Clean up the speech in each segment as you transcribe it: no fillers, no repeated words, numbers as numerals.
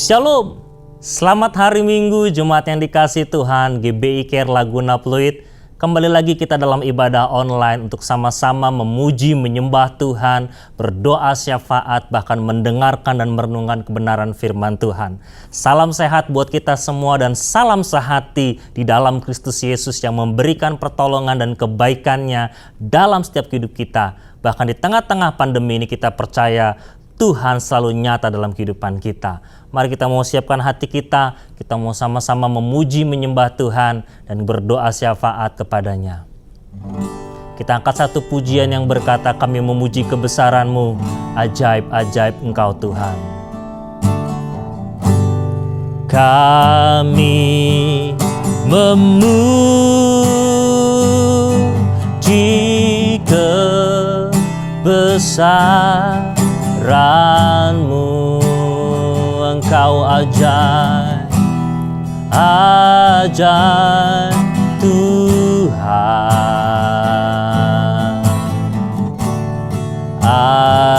Shalom, selamat hari Minggu Jemaat yang dikasihi Tuhan. GBI Care Laguna Pluit. Kembali lagi kita dalam ibadah online untuk sama-sama memuji, menyembah Tuhan, berdoa syafaat, bahkan mendengarkan dan merenungkan kebenaran firman Tuhan. Salam sehat buat kita semua dan salam sehati di dalam Kristus Yesus yang memberikan pertolongan dan kebaikannya dalam setiap hidup kita. Bahkan di tengah-tengah pandemi ini kita percaya Tuhan selalu nyata dalam kehidupan kita. Mari kita mau siapkan hati kita mau sama-sama memuji, menyembah Tuhan dan berdoa syafaat kepadanya. Kita angkat satu pujian yang berkata, kami memuji kebesaran-Mu, ajaib-ajaib Engkau Tuhan. Kami memuji kebesaran-Mu, Engkau ajaib, ajaib Tuhan,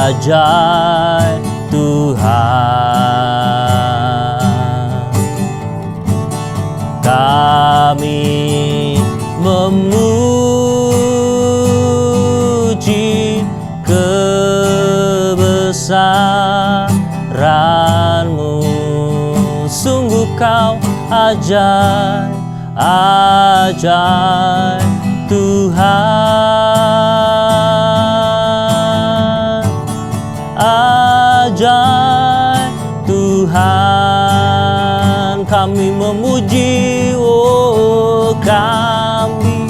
ajaib Tuhan. Kami memuji kebesaran-Mu, sungguh Kau ajaib, ajaib Tuhan, ajaib Tuhan. Kami memuji, oh kami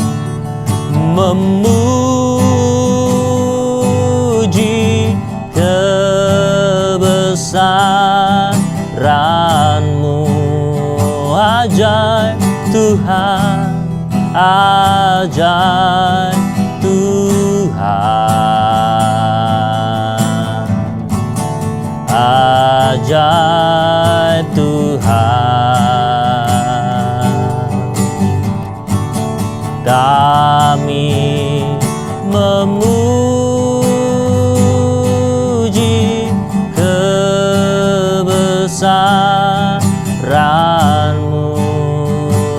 memuji kebesaran-Mu, ajaib Tuhan, ajaib Tuhan, ajaib Tuhan. Kami memuji kebesaran-Mu,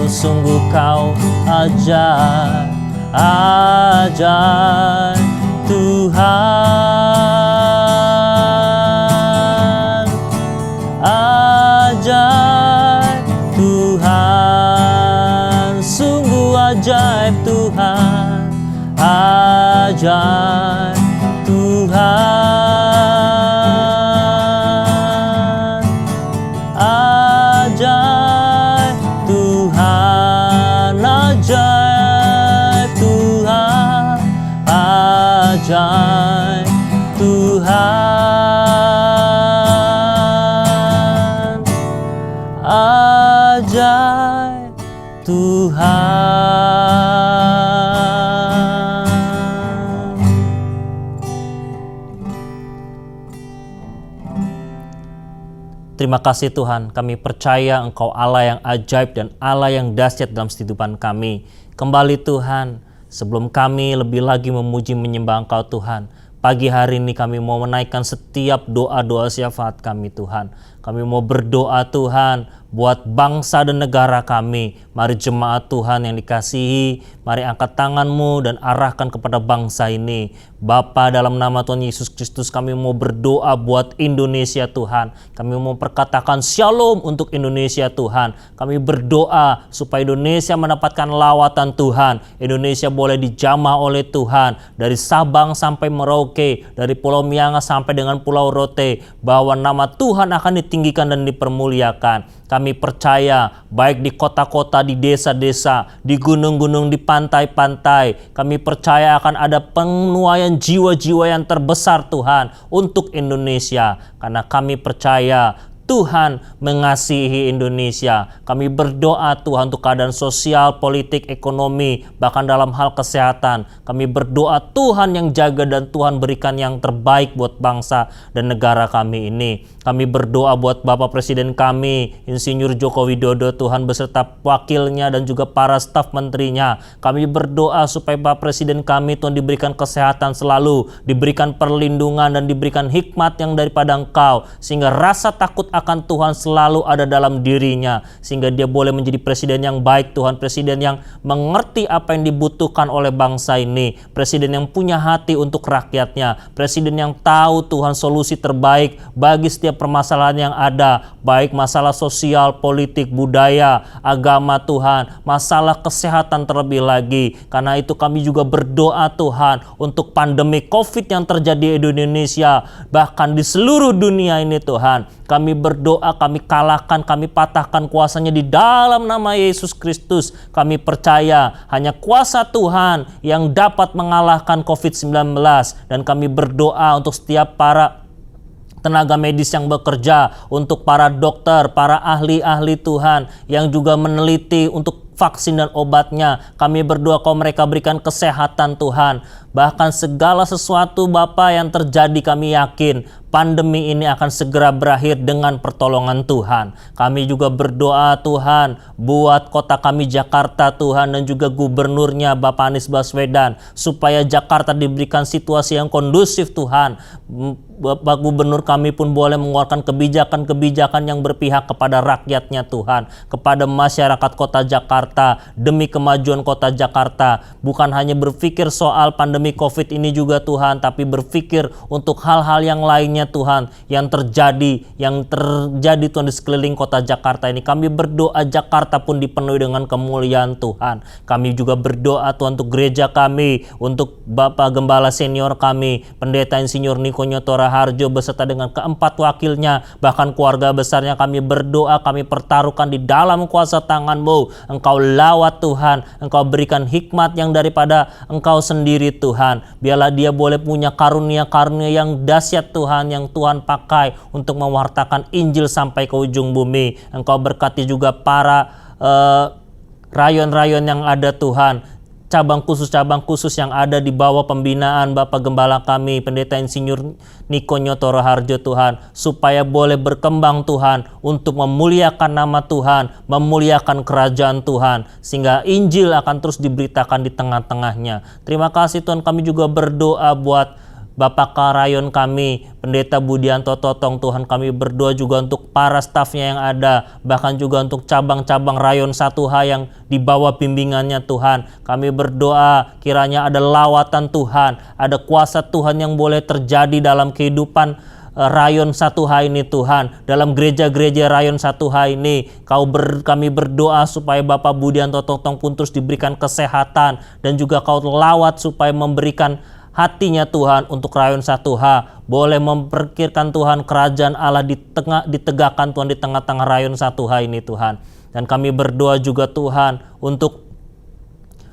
sungguh Kau ajaib, ajaib Tuhan, ajaib Tuhan, sungguh ajaib Tuhan, ajaib Tuhan, ajaib Tuhan, ajaib Tuhan, ajaib Tuhan, ajaib Tuhan. Terima kasih Tuhan, kami percaya Engkau Allah yang ajaib dan Allah yang dahsyat dalam kehidupan kami. Kembali Tuhan, sebelum kami lebih lagi memuji menyembah Engkau Tuhan, pagi hari ini kami mau menaikkan setiap doa-doa syafaat kami Tuhan. Kami mau berdoa Tuhan buat bangsa dan negara kami. Mari jemaat Tuhan yang dikasihi, mari angkat tangan-Mu dan arahkan kepada bangsa ini. Bapa, dalam nama Tuhan Yesus Kristus kami mau berdoa buat Indonesia Tuhan. Kami mau perkatakan shalom untuk Indonesia Tuhan. Kami berdoa supaya Indonesia mendapatkan lawatan Tuhan. Indonesia boleh dijamah oleh Tuhan. Dari Sabang sampai Merauke, dari Pulau Miangas sampai dengan Pulau Rote, bahwa nama Tuhan akan ditinggikan dan dipermuliakan. Kami percaya baik di kota-kota, di desa-desa, di gunung-gunung, di pantai-pantai. Kami percaya akan ada penuaian jiwa-jiwa yang terbesar Tuhan untuk Indonesia. Karena kami percaya Tuhan mengasihi Indonesia. Kami berdoa Tuhan untuk keadaan sosial, politik, ekonomi, bahkan dalam hal kesehatan. Kami berdoa Tuhan yang jaga dan Tuhan berikan yang terbaik buat bangsa dan negara kami ini. Kami berdoa buat Bapak Presiden kami, Insinyur Joko Widodo, Tuhan beserta wakilnya dan juga para staf menterinya. Kami berdoa supaya Bapak Presiden kami Tuhan diberikan kesehatan selalu, diberikan perlindungan dan diberikan hikmat yang daripada Engkau, sehingga rasa takut akan Tuhan selalu ada dalam dirinya, sehingga dia boleh menjadi presiden yang baik Tuhan, presiden yang mengerti apa yang dibutuhkan oleh bangsa ini, presiden yang punya hati untuk rakyatnya, presiden yang tahu Tuhan solusi terbaik bagi setiap permasalahan yang ada, baik masalah sosial, politik, budaya, agama Tuhan, masalah kesehatan terlebih lagi. Karena itu kami juga berdoa Tuhan untuk pandemi COVID yang terjadi di Indonesia, bahkan di seluruh dunia ini Tuhan. Kami berdoa, kami kalahkan, kami patahkan kuasanya di dalam nama Yesus Kristus. Kami percaya hanya kuasa Tuhan yang dapat mengalahkan COVID-19, dan kami berdoa untuk setiap para tenaga medis yang bekerja, untuk para dokter, para ahli-ahli Tuhan yang juga meneliti untuk vaksin dan obatnya. Kami berdoa kau mereka berikan kesehatan Tuhan. Bahkan segala sesuatu Bapa yang terjadi, kami yakin pandemi ini akan segera berakhir dengan pertolongan Tuhan. Kami juga berdoa Tuhan buat kota kami Jakarta Tuhan, dan juga gubernurnya Bapak Anies Baswedan, supaya Jakarta diberikan situasi yang kondusif Tuhan. Bapak Gubernur kami pun boleh mengeluarkan kebijakan-kebijakan yang berpihak kepada rakyatnya Tuhan, kepada masyarakat kota Jakarta, demi kemajuan kota Jakarta. Bukan hanya berpikir soal pandemi COVID ini juga Tuhan, tapi berpikir untuk hal-hal yang lainnya Tuhan, yang terjadi Tuhan di sekeliling kota Jakarta ini. Kami berdoa Jakarta pun dipenuhi dengan kemuliaan Tuhan. Kami juga berdoa Tuhan untuk gereja kami, untuk Bapak Gembala senior kami, Pendeta Insinyur Niko Nyoto Raharjo beserta dengan keempat wakilnya, bahkan keluarga besarnya. Kami berdoa, kami pertaruhkan di dalam kuasa tangan-Mu. Engkau lawat Tuhan, Engkau berikan hikmat yang daripada Engkau sendiri Tuhan. Biarlah dia boleh punya karunia-karunia yang dahsyat Tuhan, yang Tuhan pakai untuk mewartakan Injil sampai ke ujung bumi. Engkau berkati juga para rayon-rayon yang ada Tuhan, cabang khusus yang ada di bawah pembinaan Bapak Gembala kami, Pendeta Insinyur Niko Nyoto Raharjo Tuhan, supaya boleh berkembang Tuhan untuk memuliakan nama Tuhan, memuliakan kerajaan Tuhan, sehingga Injil akan terus diberitakan di tengah-tengahnya. Terima kasih Tuhan. Kami juga berdoa buat Bapak Karayon kami, Pendeta Budianto Totong Tuhan. Kami berdoa juga untuk para stafnya yang ada, bahkan juga untuk cabang-cabang Rayon 1H yang di bawah bimbingannya Tuhan. Kami berdoa kiranya ada lawatan Tuhan, ada kuasa Tuhan yang boleh terjadi dalam kehidupan Rayon 1H ini Tuhan, dalam gereja-gereja Rayon 1H ini. Kami berdoa supaya Bapak Budianto Totong pun terus diberikan kesehatan, dan juga Kau lawat supaya memberikan hatinya Tuhan untuk Rayon 1H, boleh memperkirkan Tuhan kerajaan Allah ditegakkan Tuhan di tengah-tengah Rayon 1H ini Tuhan. Dan kami berdoa juga Tuhan untuk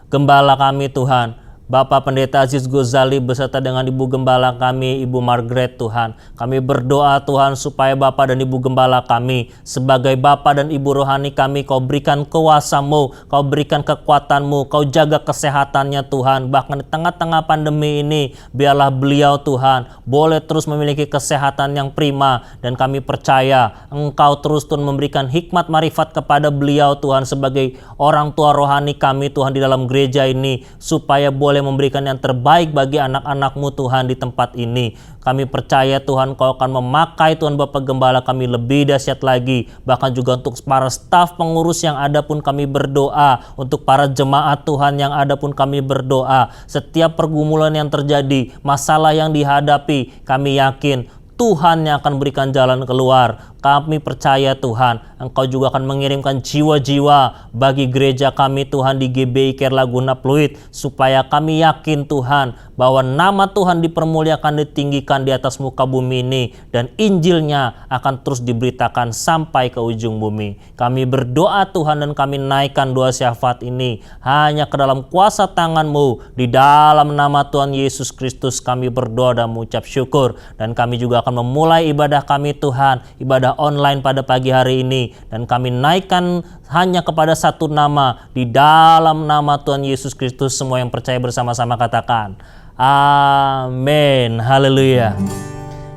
gembala kami Tuhan, Bapak Pendeta Aziz Gozali beserta dengan Ibu Gembala kami, Ibu Margaret Tuhan. Kami berdoa Tuhan supaya Bapak dan Ibu Gembala kami sebagai Bapak dan Ibu rohani kami, Kau berikan kuasa-Mu, Kau berikan kekuatan-Mu, Kau jaga kesehatannya Tuhan. Bahkan di tengah-tengah pandemi ini, biarlah beliau Tuhan boleh terus memiliki kesehatan yang prima, dan kami percaya Engkau terus Tuhan memberikan hikmat marifat kepada beliau Tuhan sebagai orang tua rohani kami Tuhan di dalam gereja ini, supaya boleh memberikan yang terbaik bagi anak-anak-Mu Tuhan di tempat ini. Kami percaya Tuhan Kau akan memakai Tuhan Bapak Gembala kami lebih dahsyat lagi. Bahkan juga untuk para staf pengurus yang ada pun kami berdoa. Untuk para jemaat Tuhan yang ada pun kami berdoa. Setiap pergumulan yang terjadi, masalah yang dihadapi, kami yakin Tuhan yang akan berikan jalan keluar. Kami percaya Tuhan, Engkau juga akan mengirimkan jiwa-jiwa bagi gereja kami Tuhan di GBI Care Laguna Pluit, supaya kami yakin Tuhan bahwa nama Tuhan dipermuliakan, ditinggikan di atas muka bumi ini, dan Injilnya akan terus diberitakan sampai ke ujung bumi. Kami berdoa Tuhan, dan kami naikkan doa syafaat ini hanya ke dalam kuasa tangan-Mu. Di dalam nama Tuhan Yesus Kristus kami berdoa dan mengucap syukur. Dan kami juga akan memulai ibadah kami Tuhan, ibadah online pada pagi hari ini, dan kami naikkan hanya kepada satu nama, di dalam nama Tuhan Yesus Kristus. Semua yang percaya bersama-sama katakan amin. Haleluya.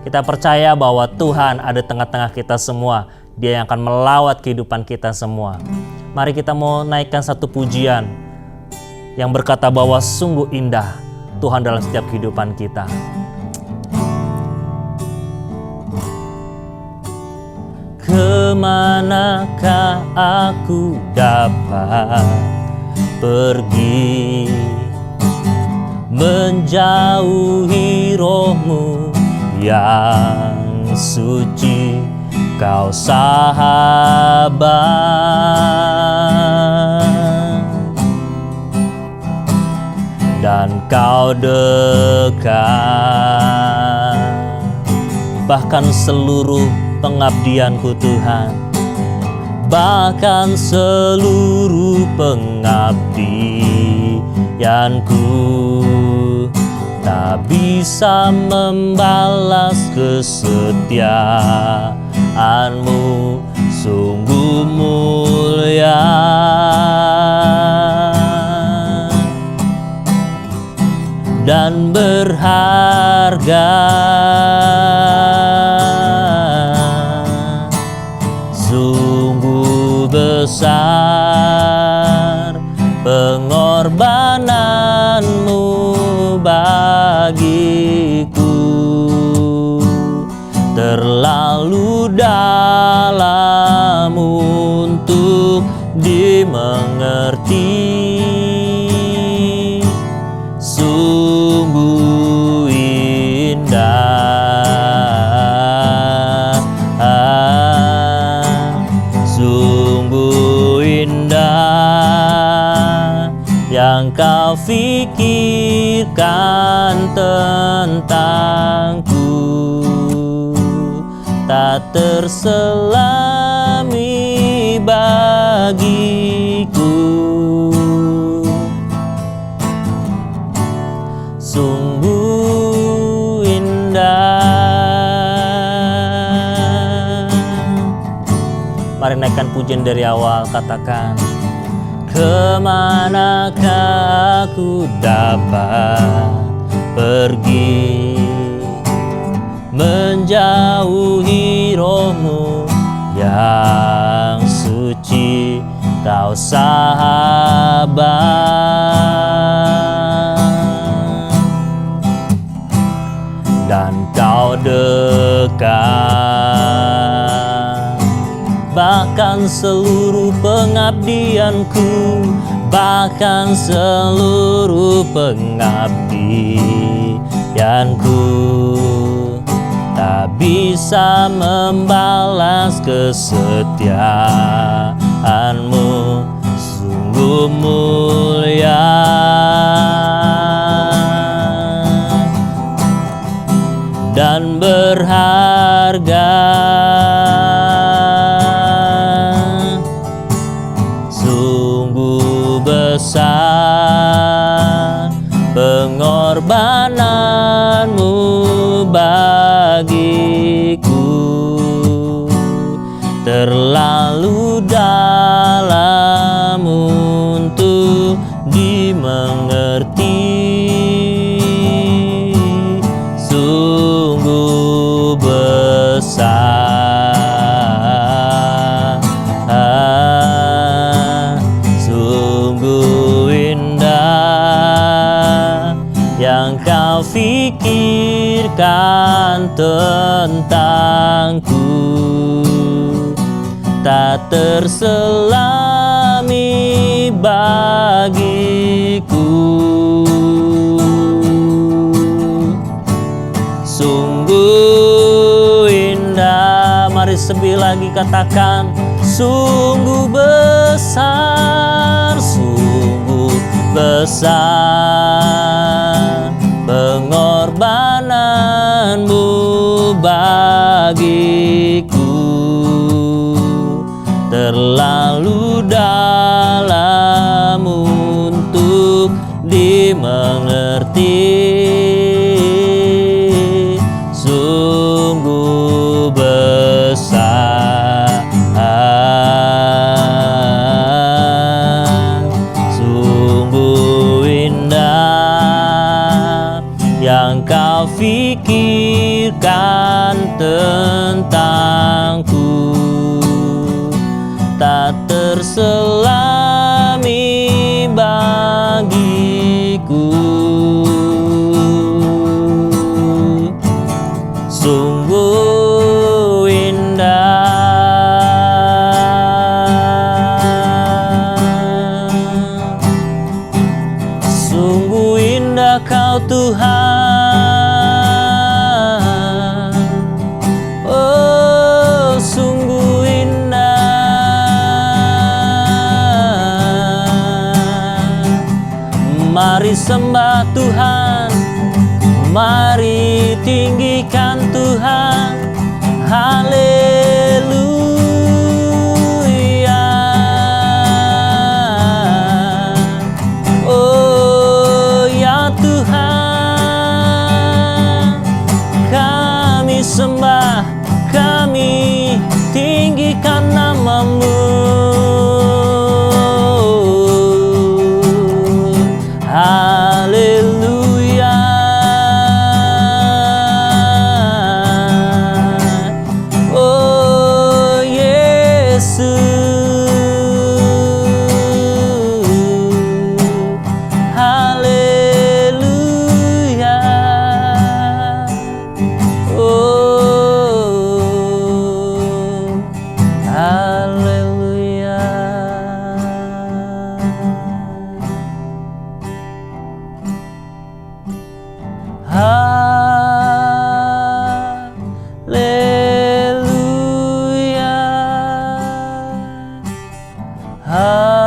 Kita percaya bahwa Tuhan ada tengah-tengah kita semua. Dia yang akan melawat kehidupan kita semua. Mari kita mau naikkan satu pujian yang berkata bahwa sungguh indah Tuhan dalam setiap kehidupan kita. kemanakah aku dapat pergi menjauhi rohmu yang suci, kau sahabat, dan kau dekat. Bahkan seluruh pengabdianku Tuhan, bahkan seluruh pengabdianku tak bisa membalas kesetiaanmu, sungguh mulia dan berharga. Sungguh besar pengorbananmu bagiku, terlalu dalam untuk dimengerti. Sungguh indah, sungguh indah yang kau pikirkan tentangku, tak terselami bagiku. Sungguh indah. Mari naikkan pujian dari awal, katakan, kemanakah aku dapat pergi menjauhi rohmu yang suci, kau sahabat, dan kau dekat. Bahkan seluruh pengabdianku, bahkan seluruh pengabdianku tak bisa membalas kesetiaanmu, sungguh mulia dan berharga. Sungguh besar pengorbananmu bagiku, terlalu dalam untuk dimengerti. Sungguh besar, sungguh indah yang kau pikirkan tentangku, tak terselami bagiku. Sungguh indah. Mari lebih lagi katakan, sungguh besar, sungguh besar pengorbananmu bagiku, terlalu dalam untuk dimengerti. Sungguh besar, sungguh indah yang kau pikirkan tentangku, tak terselami bagiku. Sungguh indah. sembah Tuhan, mari tinggikan Tuhan. Haleluya. Oh ya Tuhan, kami sembah, kami tinggikan nama-Mu. Haleluya. Oh Yesus. Haleluya. Oh haleluya. Haleluya. Haleluya.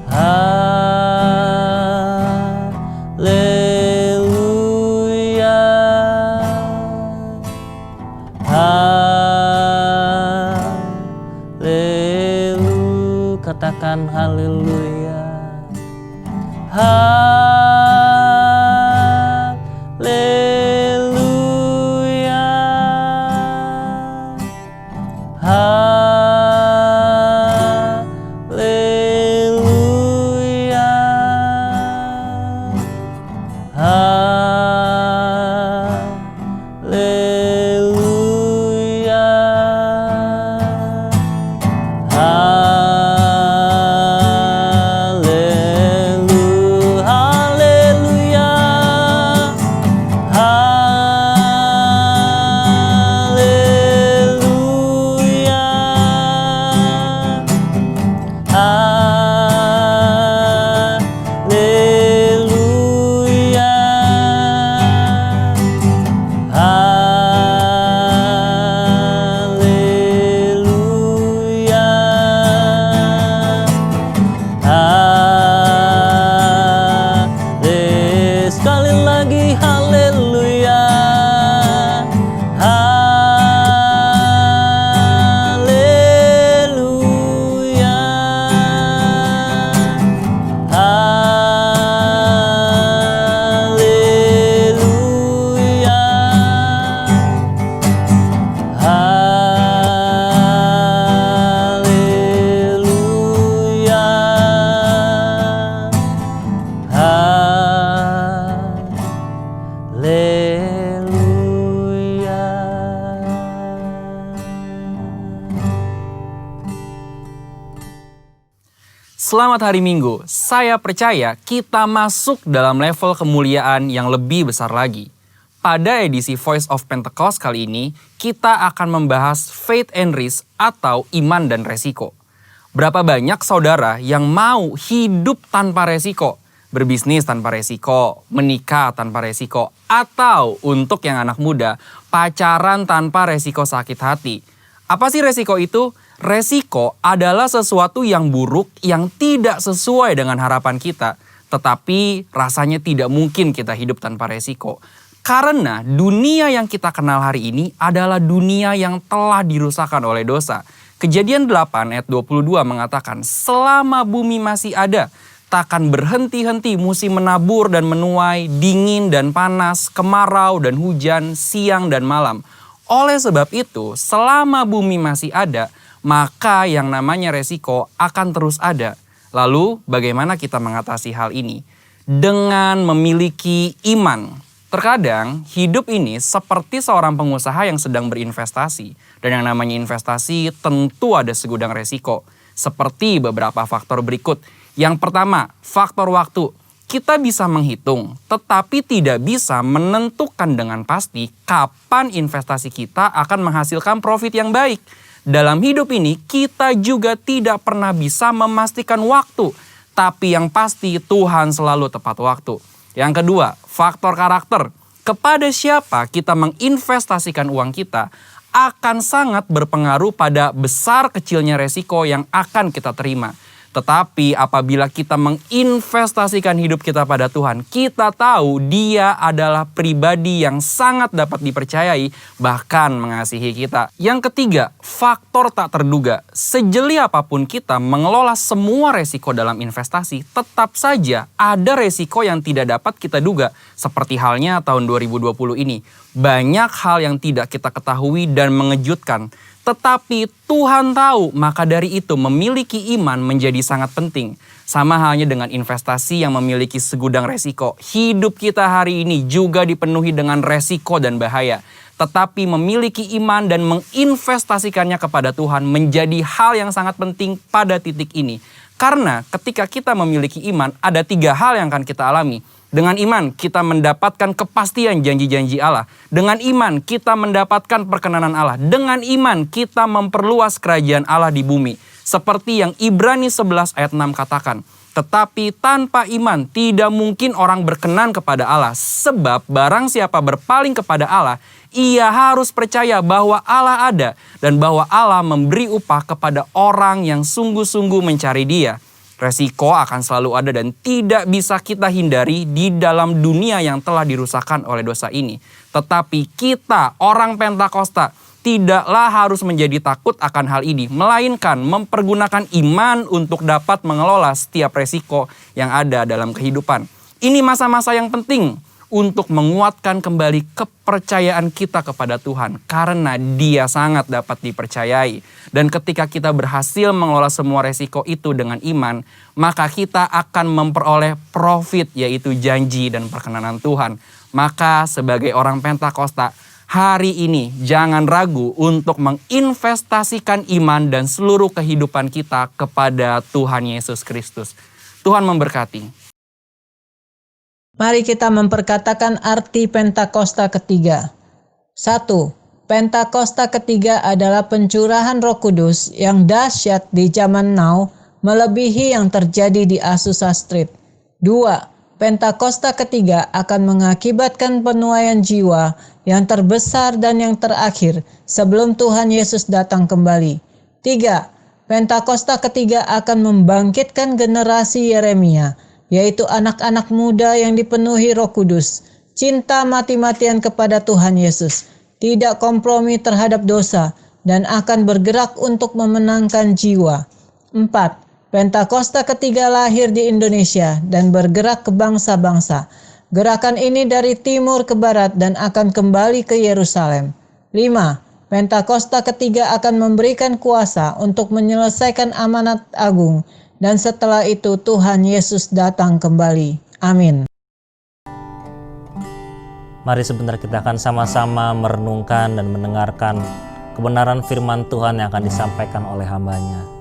Haleluya. Haleluya. Katakan haleluya. Haleluya. Haleluya. Haleluya. Sekali lagi haleluya. Haleluya. Haleluya. Haleluya. Haleluya. Selamat hari Minggu. Saya percaya kita masuk dalam level kemuliaan yang lebih besar lagi. Pada edisi Voice of Pentecost kali ini, kita akan membahas faith and risk atau iman dan resiko. Berapa banyak saudara yang mau hidup tanpa resiko? Berbisnis tanpa resiko, menikah tanpa resiko, atau untuk yang anak muda, pacaran tanpa resiko sakit hati. Apa sih resiko itu? Resiko adalah sesuatu yang buruk yang tidak sesuai dengan harapan kita, tetapi rasanya tidak mungkin kita hidup tanpa resiko. Karena dunia yang kita kenal hari ini adalah dunia yang telah dirusakkan oleh dosa. Kejadian 8 ayat 22 mengatakan, selama bumi masih ada, takkan berhenti-henti musim menabur dan menuai, dingin dan panas, kemarau dan hujan, siang dan malam. Oleh sebab itu, selama bumi masih ada, maka yang namanya resiko akan terus ada. Lalu bagaimana kita mengatasi hal ini? Dengan memiliki iman. Terkadang hidup ini seperti seorang pengusaha yang sedang berinvestasi. Dan yang namanya investasi tentu ada segudang resiko. Seperti beberapa faktor berikut. Yang pertama, faktor waktu. Kita bisa menghitung, tetapi tidak bisa menentukan dengan pasti kapan investasi kita akan menghasilkan profit yang baik. Dalam hidup ini, kita juga tidak pernah bisa memastikan waktu. Tapi yang pasti Tuhan selalu tepat waktu. Yang kedua, faktor karakter. Kepada siapa kita menginvestasikan uang kita akan sangat berpengaruh pada besar kecilnya resiko yang akan kita terima. Tetapi apabila kita menginvestasikan hidup kita pada Tuhan, kita tahu Dia adalah pribadi yang sangat dapat dipercayai, bahkan mengasihi kita. Yang ketiga, faktor tak terduga. Sejeli apapun kita mengelola semua resiko dalam investasi, tetap saja ada resiko yang tidak dapat kita duga. Seperti halnya tahun 2020 ini. Banyak hal yang tidak kita ketahui dan mengejutkan. Tetapi Tuhan tahu, maka dari itu memiliki iman menjadi sangat penting. Sama halnya dengan investasi yang memiliki segudang resiko. Hidup kita hari ini juga dipenuhi dengan resiko dan bahaya. Tetapi memiliki iman dan menginvestasikannya kepada Tuhan menjadi hal yang sangat penting pada titik ini. Karena ketika kita memiliki iman, ada 3 hal yang akan kita alami. Dengan iman kita mendapatkan kepastian janji-janji Allah. Dengan iman kita mendapatkan perkenanan Allah. Dengan iman kita memperluas kerajaan Allah di bumi. Seperti yang Ibrani 11 ayat 6 katakan. Tetapi tanpa iman tidak mungkin orang berkenan kepada Allah. Sebab barang siapa berpaling kepada Allah, ia harus percaya bahwa Allah ada. Dan bahwa Allah memberi upah kepada orang yang sungguh-sungguh mencari Dia. Resiko akan selalu ada dan tidak bisa kita hindari di dalam dunia yang telah dirusakkan oleh dosa ini. Tetapi kita, orang Pentakosta, tidaklah harus menjadi takut akan hal ini, melainkan mempergunakan iman untuk dapat mengelola setiap resiko yang ada dalam kehidupan. Ini masa-masa yang penting untuk menguatkan kembali kepercayaan kita kepada Tuhan, karena Dia sangat dapat dipercayai. Dan ketika kita berhasil mengelola semua resiko itu dengan iman, maka kita akan memperoleh profit, yaitu janji dan perkenanan Tuhan. Maka sebagai orang Pentakosta, hari ini jangan ragu untuk menginvestasikan iman dan seluruh kehidupan kita kepada Tuhan Yesus Kristus. Tuhan memberkati. Mari kita memperkatakan arti Pentakosta ketiga. 1. Pentakosta ketiga adalah pencurahan Roh Kudus yang dahsyat di zaman now, melebihi yang terjadi di Azusa Street. 2. Pentakosta ketiga akan mengakibatkan penuaian jiwa yang terbesar dan yang terakhir sebelum Tuhan Yesus datang kembali. 3. Pentakosta ketiga akan membangkitkan generasi Yeremia, yaitu anak-anak muda yang dipenuhi Roh Kudus, cinta mati-matian kepada Tuhan Yesus, tidak kompromi terhadap dosa, dan akan bergerak untuk memenangkan jiwa. 4. Pentakosta ketiga lahir di Indonesia dan bergerak ke bangsa-bangsa. Gerakan ini dari timur ke barat dan akan kembali ke Yerusalem. 5. Pentakosta ketiga akan memberikan kuasa untuk menyelesaikan amanat agung, dan setelah itu Tuhan Yesus datang kembali. Amin. Mari sebentar kita akan sama-sama merenungkan dan mendengarkan kebenaran firman Tuhan yang akan disampaikan oleh hamba-Nya.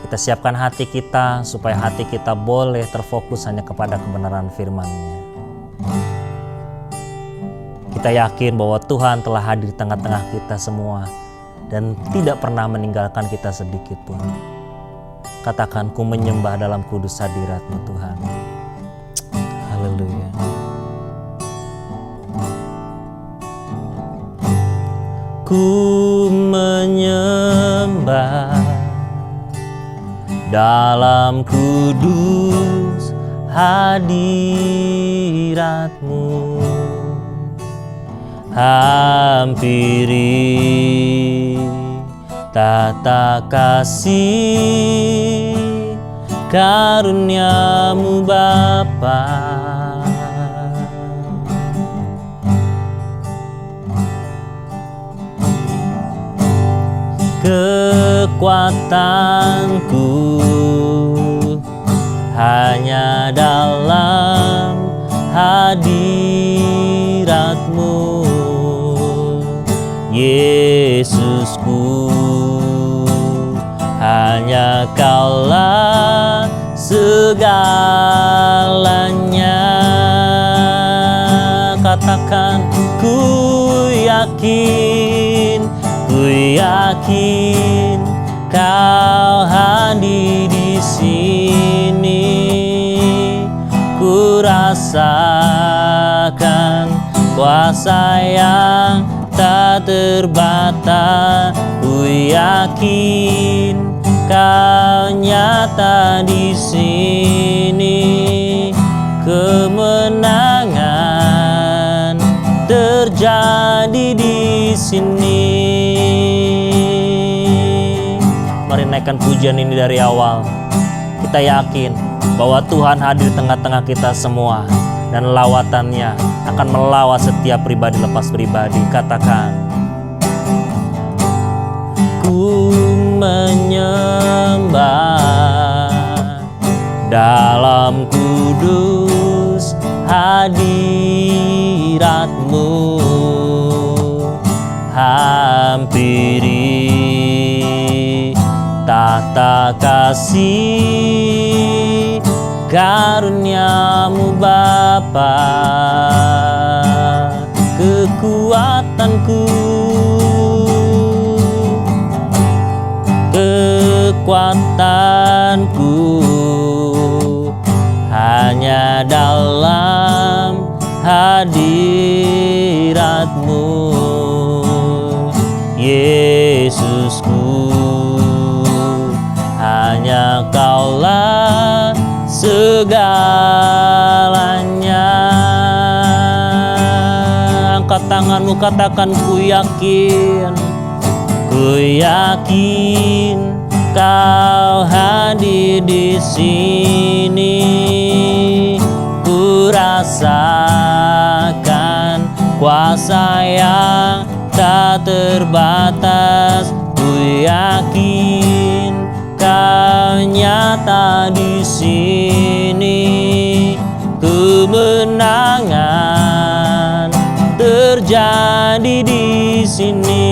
Kita siapkan hati kita supaya hati kita boleh terfokus hanya kepada kebenaran firman-Nya. Kita yakin bahwa Tuhan telah hadir di tengah-tengah kita semua dan tidak pernah meninggalkan kita sedikit pun. Katakan, ku menyembah dalam kudus hadirat-Mu Tuhan. Haleluya. Ku menyembah dalam kudus hadirat-Mu. Hampiri tata kasih karunia-Mu Bapa. Kekuatanku hanya dalam hadirat-Mu, Yesusku. Hanya Kaulah segalanya. Katakan, ku yakin Kau hadir di sini. Ku rasakan kuasa yang tak terbatas. Ku yakin Kau nyata di sini. Kemenangan terjadi di sini. Mari naikkan pujian ini dari awal. Kita yakin bahwa Tuhan hadir di tengah-tengah kita semua, dan lawatannya akan melawat setiap pribadi lepas pribadi. Katakan, ku menyembah dalam kudus hadirat-Mu, hampiri tahta kasih karunia-Mu Bapa. Kekuatanku, kekuatanku hanya dalam hadirat-Mu, Yesusku. Hanya Kaulah segalanya. Angkat tanganmu, katakan, ku yakin. Ku yakin Kau hadir di sini. Ku rasakan kuasa yang tak terbatas. Ku yakin Kau nyata di sini. Kemenangan terjadi di sini.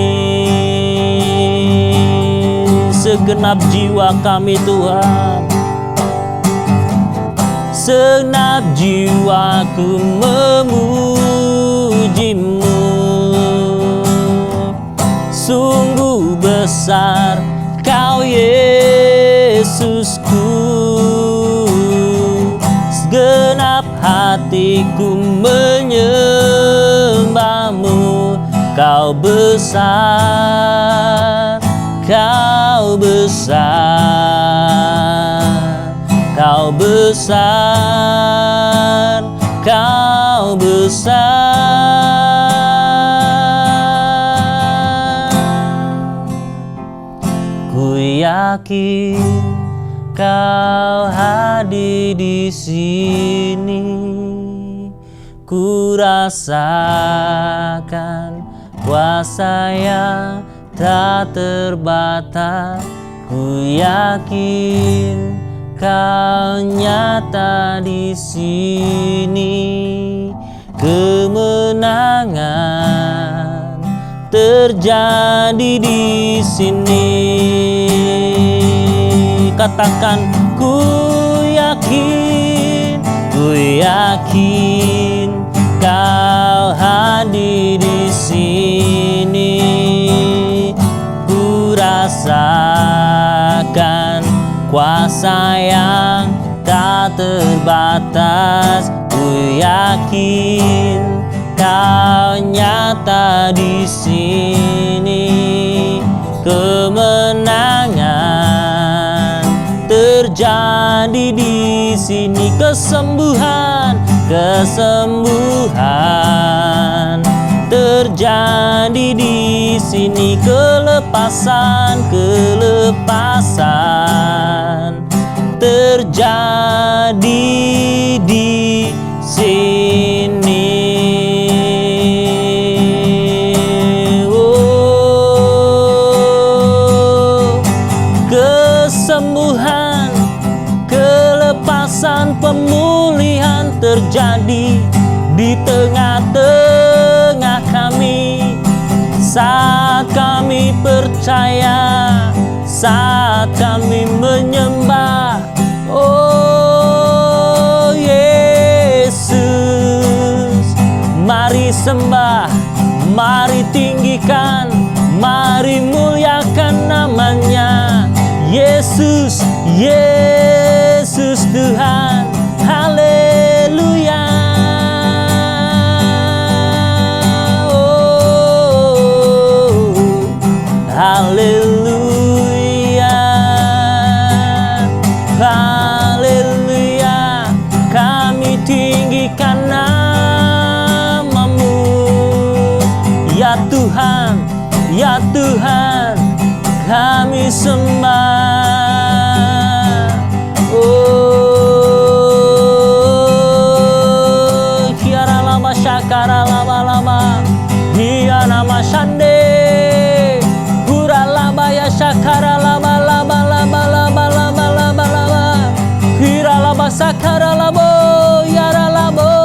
Segenap jiwa kami Tuhan, segenap jiwaku memuji-Mu. Sungguh besar Kau Yesusku. Segenap hatiku menyembah-Mu. Kau besar, Kau besar, Kau besar, Kau besar. Ku yakin Kau hadir di sini. Ku rasakan kuasa yang tak terbatas. Ku yakin Kau nyata di sini. Kemenangan terjadi di sini. Katakan, ku yakin, ku yakin Kau hadir di sini. Ku rasakan kuasa yang tak terbatas. Ku yakin Kau nyata di sini. Kemenangan terjadi di sini. Kesembuhan, kesembuhan terjadi di sini. Kelepasan, kelepasan terjadi di sini. Oh, kesembuhan, kelepasan, pemulihan terjadi di tengah-tengah kami. Saat kami percaya, saat kami menyembah, oh Yesus. Mari sembah, mari tinggikan, mari muliakan namanya. Yesus, Yesus Tuhan, haleluya. Oh, Ya Tuhan, kami sembah. Oh, kiara lama syakara lama lama, dia nama Shande, Gura lama ya syakara lama lama lama lama lama lama lama, kira lama sakara lamo, yara lambe.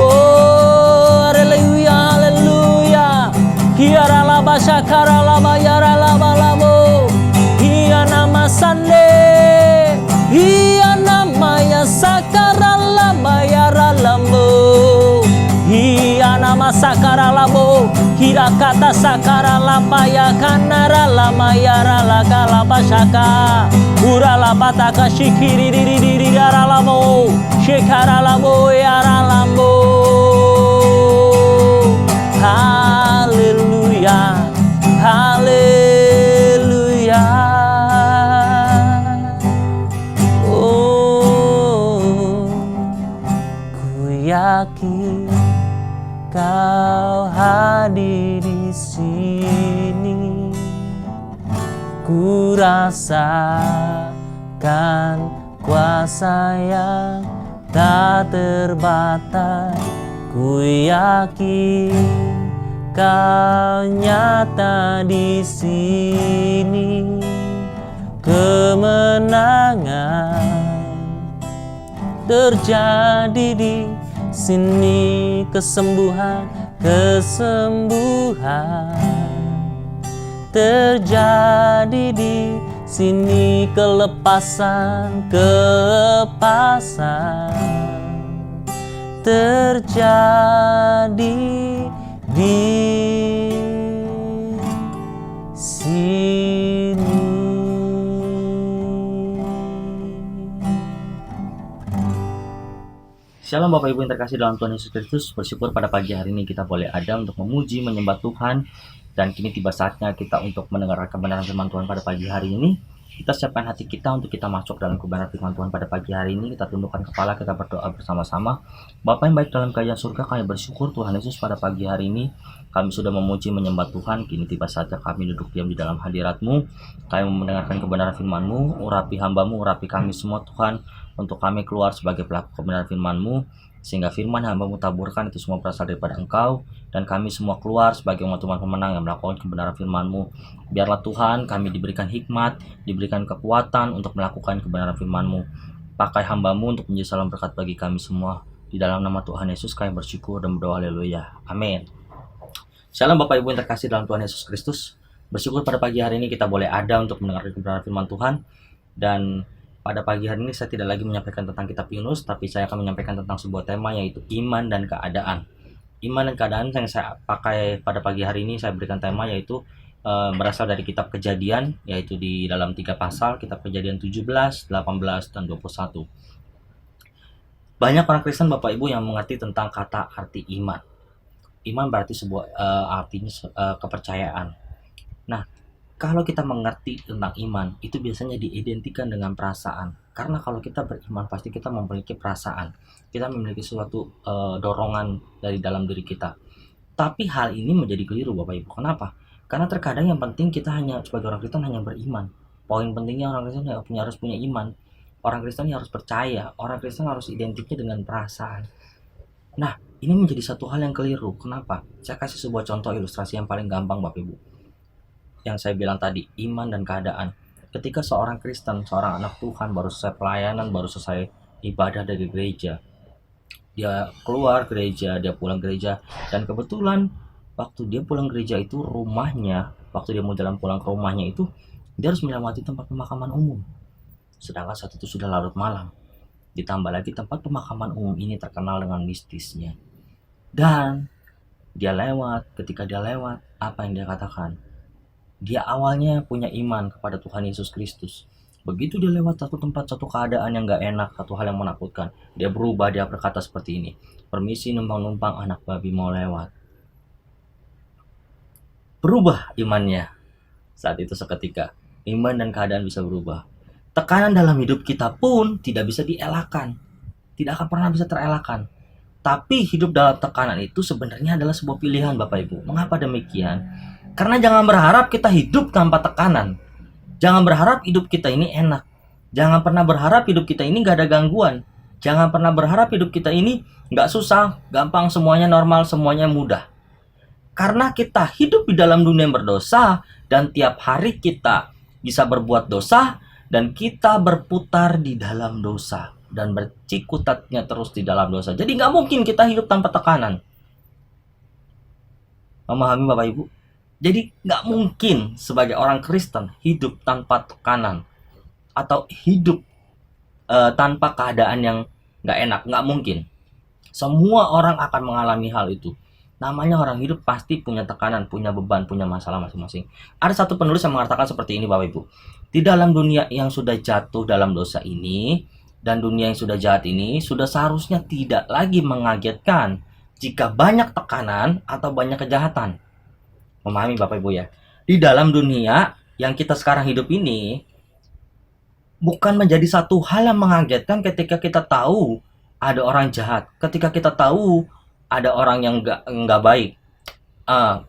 Oh, haleluya, haleluya. Kiara lama syakara lama yara lama lamo, iya nama Sande, iya nama ya sakara lama yara lambo, iya nama sakara lamo, kira kata sakara lama ya kanara lama yara laga lama syaka, ura lama taka shikiri diri diri yara lamo, shekara lamo yara lambo. Haleluya, haleluya. Oh, ku yakin Kau hadir di sini. Ku rasakan kuasa yang tak terbatas. Ku yakin Kau nyata di sini. Kemenangan terjadi di sini, kesembuhan terjadi di sini, kelepasan terjadi di sini. Shalom Bapak Ibu yang terkasih dalam Tuhan Yesus Kristus. Bersyukur pada pagi hari ini kita boleh ada untuk memuji, menyembah Tuhan. Dan kini tiba saatnya kita untuk mendengarkan kebenaran firman Tuhan pada pagi hari ini. Kita siapkan hati kita untuk kita masuk dalam kebenaran firman Tuhan pada pagi hari ini. Kita tundukkan kepala, kita berdoa bersama-sama. Bapa yang baik dalam kerajaan surga, kami bersyukur Tuhan Yesus pada pagi hari ini. Kami sudah memuji, menyembah Tuhan. Kini tiba saatnya kami duduk diam di dalam hadirat-Mu. Kami mendengarkan kebenaran firman-Mu. Urapi hamba-Mu, urapi kami semua Tuhan. Untuk kami keluar sebagai pelaku kebenaran firman-Mu, sehingga firman hamba-Mu taburkan itu semua berasal daripada Engkau, dan kami semua keluar sebagai umat Tuhan pemenang yang melakukan kebenaran firman-Mu. Biarlah Tuhan kami diberikan hikmat, diberikan kekuatan untuk melakukan kebenaran firman-Mu. Pakai hamba-Mu untuk menjadi salam berkat bagi kami semua. Di dalam nama Tuhan Yesus kami bersyukur dan berdoa, haleluya, amin. Shalom Bapak Ibu yang terkasih dalam Tuhan Yesus Kristus. Bersyukur pada pagi hari ini kita boleh ada untuk mendengarkan kebenaran firman Tuhan. Dan pada pagi hari ini saya tidak lagi menyampaikan tentang kitab Yunus, tapi saya akan menyampaikan tentang sebuah tema, yaitu iman dan keadaan. Iman dan keadaan yang saya pakai pada pagi hari ini, saya berikan tema yaitu berasal dari kitab Kejadian, yaitu di dalam 3 pasal, kitab Kejadian 17, 18, dan 21. Banyak orang Kristen Bapak Ibu yang mengerti tentang kata arti iman. Iman berarti sebuah artinya kepercayaan. Nah, kalau kita mengerti tentang iman, itu biasanya diidentikan dengan perasaan. Karena kalau kita beriman, pasti kita memiliki perasaan. Kita memiliki suatu dorongan dari dalam diri kita. Tapi hal ini menjadi keliru Bapak Ibu. Kenapa? Karena terkadang yang penting kita hanya sebagai orang Kristen hanya beriman. Poin pentingnya orang Kristen harus punya iman. Orang Kristen harus percaya. Orang Kristen harus identiknya dengan perasaan. Nah, ini menjadi satu hal yang keliru. Kenapa? Saya kasih sebuah contoh ilustrasi yang paling gampang Bapak Ibu. Yang saya bilang tadi, iman dan keadaan. Ketika seorang Kristen, seorang anak Tuhan baru selesai pelayanan, baru selesai ibadah dari gereja, dia keluar gereja, dia pulang gereja, dan kebetulan waktu dia pulang gereja itu rumahnya, waktu dia mau jalan pulang ke rumahnya itu, dia harus melewati tempat pemakaman umum. Sedangkan saat itu sudah larut malam. Ditambah lagi tempat pemakaman umum ini terkenal dengan mistisnya. Dan dia lewat, ketika dia lewat, apa yang dia katakan? Dia awalnya punya iman kepada Tuhan Yesus Kristus. Begitu dia lewat satu tempat, satu keadaan yang gak enak, satu hal yang menakutkan, dia berubah, dia berkata seperti ini, "Permisi numpang-numpang, anak babi mau lewat." Berubah imannya. Saat itu seketika, iman dan keadaan bisa berubah. Tekanan dalam hidup kita pun tidak bisa dielakkan. Tidak akan pernah bisa terelakkan. Tapi hidup dalam tekanan itu sebenarnya adalah sebuah pilihan, Bapak Ibu. Mengapa demikian? Karena jangan berharap kita hidup tanpa tekanan. Jangan berharap hidup kita ini enak. Jangan pernah berharap hidup kita ini gak ada gangguan. Jangan pernah berharap hidup kita ini gak susah, gampang, semuanya normal, semuanya mudah. Karena kita hidup di dalam dunia yang berdosa, dan tiap hari kita bisa berbuat dosa, dan kita berputar di dalam dosa, dan bercikutatnya terus di dalam dosa. Jadi gak mungkin kita hidup tanpa tekanan. Memahami Bapak Ibu? Jadi gak mungkin sebagai orang Kristen hidup tanpa tekanan, atau hidup tanpa keadaan yang gak enak. Gak mungkin. Semua orang akan mengalami hal itu. Namanya orang hidup pasti punya tekanan, punya beban, punya masalah masing-masing. Ada satu penulis yang mengatakan seperti ini, Bapak Ibu. Di dalam dunia yang sudah jatuh dalam dosa ini, dan dunia yang sudah jahat ini, sudah seharusnya tidak lagi mengagetkan jika banyak tekanan atau banyak kejahatan. Memahami Bapak Ibu ya? Di dalam dunia yang kita sekarang hidup ini, bukan menjadi satu hal yang mengagetkan ketika kita tahu ada orang jahat, ketika kita tahu ada orang yang nggak baik,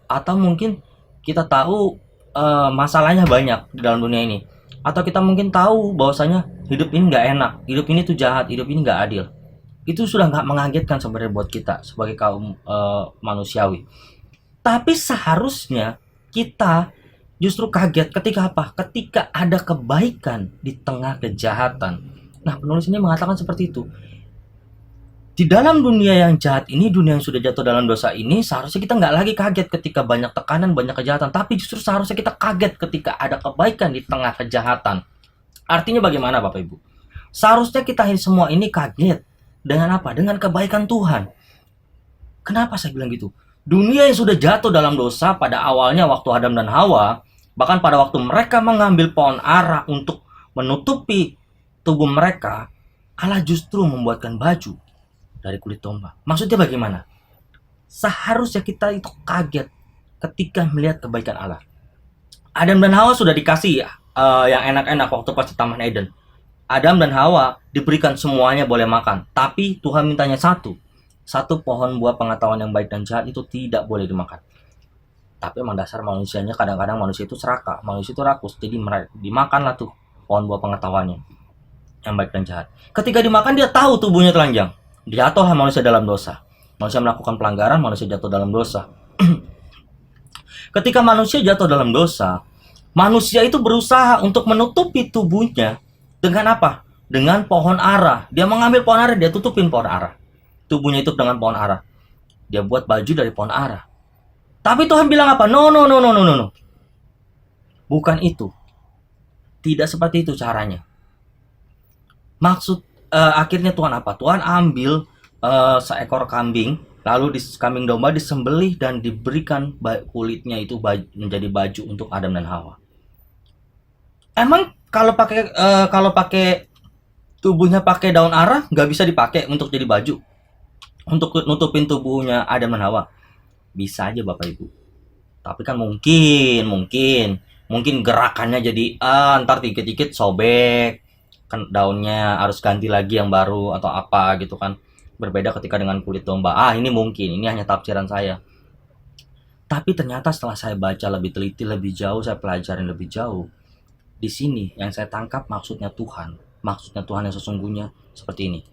atau mungkin kita tahu masalahnya banyak di dalam dunia ini, atau kita mungkin tahu bahwasanya hidup ini nggak enak, hidup ini tuh jahat, hidup ini nggak adil. Itu sudah nggak mengagetkan sebenarnya buat kita sebagai kaum manusiawi. Tapi seharusnya kita justru kaget ketika apa? Ketika ada kebaikan di tengah kejahatan. Nah, penulis ini mengatakan seperti itu. Di dalam dunia yang jahat ini, dunia yang sudah jatuh dalam dosa ini, seharusnya kita nggak lagi kaget ketika banyak tekanan, banyak kejahatan. Tapi justru seharusnya kita kaget ketika ada kebaikan di tengah kejahatan. Artinya bagaimana Bapak Ibu? Seharusnya kita semua ini kaget. Dengan apa? Dengan kebaikan Tuhan. Kenapa saya bilang gitu? Dunia yang sudah jatuh dalam dosa pada awalnya waktu Adam dan Hawa, bahkan pada waktu mereka mengambil pohon ara untuk menutupi tubuh mereka, Allah justru membuatkan baju dari kulit domba. Maksudnya bagaimana? Seharusnya kita itu kaget ketika melihat kebaikan Allah. Adam dan Hawa sudah dikasih yang enak-enak waktu pas di Taman Eden. Adam dan Hawa diberikan semuanya boleh makan. Tapi Tuhan mintanya satu pohon buah pengetahuan yang baik dan jahat itu tidak boleh dimakan. Tapi emang dasar manusianya, kadang-kadang manusia itu serakah, manusia itu rakus. Jadi dimakanlah tuh pohon buah pengetahuannya yang baik dan jahat. Ketika dimakan dia tahu tubuhnya telanjang. Jatuhlah manusia dalam dosa. Manusia melakukan pelanggaran, manusia jatuh dalam dosa. Ketika manusia jatuh dalam dosa, manusia itu berusaha untuk menutupi tubuhnya dengan apa? Dengan pohon ara. Dia mengambil pohon ara, dia tutupin pohon ara. Tubuhnya itu dengan pohon ara. Dia buat baju dari pohon ara. Tapi Tuhan bilang apa? No. Bukan itu. Tidak seperti itu caranya. Akhirnya Tuhan apa? Tuhan ambil seekor kambing, lalu kambing domba disembelih dan diberikan kulitnya itu menjadi baju untuk Adam dan Hawa. Emang kalau pakai tubuhnya pakai daun ara nggak bisa dipakai untuk jadi baju, untuk nutupin tubuhnya Adam dan Hawa? Bisa aja Bapak Ibu. Tapi kan mungkin gerakannya jadi ntar dikit-dikit sobek. Kan daunnya harus ganti lagi yang baru atau apa gitu kan. Berbeda ketika dengan kulit domba. Ini mungkin, ini hanya tafsiran saya. Tapi ternyata setelah saya baca lebih teliti, lebih jauh, saya pelajarin lebih jauh. Di sini yang saya tangkap maksudnya Tuhan yang sesungguhnya seperti ini.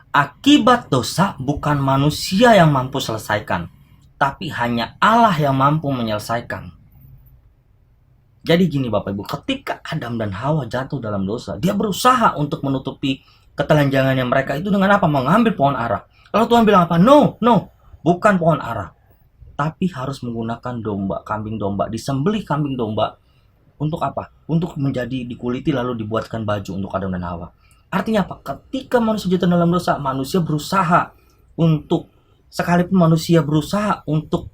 Akibat dosa bukan manusia yang mampu selesaikan, tapi hanya Allah yang mampu menyelesaikan. Jadi gini Bapak Ibu, ketika Adam dan Hawa jatuh dalam dosa, dia berusaha untuk menutupi ketelanjangannya mereka itu dengan apa? Mengambil pohon ara. Lalu Tuhan bilang apa? No, bukan pohon ara. Tapi harus menggunakan kambing domba, disembelih kambing domba. Untuk apa? Untuk menjadi dikuliti lalu dibuatkan baju untuk Adam dan Hawa. Artinya apa? Ketika manusia jatuh dalam dosa, manusia berusaha untuk, sekalipun manusia berusaha untuk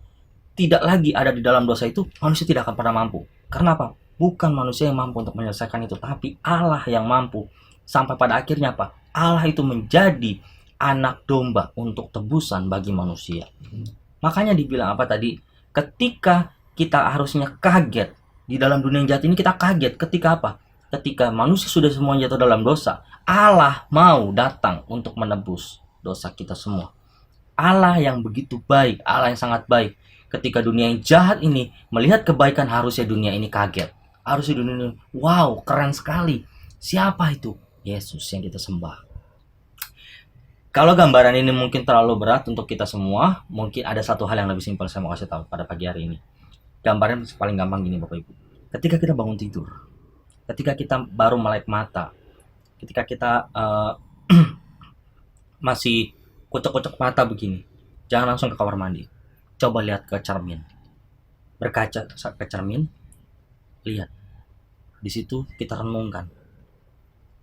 tidak lagi ada di dalam dosa itu, manusia tidak akan pernah mampu. Karena apa? Bukan manusia yang mampu untuk menyelesaikan itu, tapi Allah yang mampu. Sampai pada akhirnya apa? Allah itu menjadi anak domba untuk tebusan bagi manusia. Makanya dibilang apa tadi? Ketika kita harusnya kaget di dalam dunia yang jahat ini, kita kaget ketika apa? Ketika manusia sudah semua jatuh dalam dosa, Allah mau datang untuk menebus dosa kita semua. Allah yang begitu baik, Allah yang sangat baik. Ketika dunia yang jahat ini melihat kebaikan, harusnya dunia ini kaget. Harusnya dunia ini, wow, keren sekali. Siapa itu? Yesus yang kita sembah. Kalau gambaran ini mungkin terlalu berat untuk kita semua, mungkin ada satu hal yang lebih simpel saya mau kasih tahu pada pagi hari ini. Gambaran paling gampang gini Bapak Ibu. Ketika kita bangun tidur, ketika kita baru melek mata, ketika kita masih kucek-kucek mata begini, jangan langsung ke kamar mandi. Coba lihat ke cermin. Berkaca ke cermin, lihat. Di situ kita renungkan.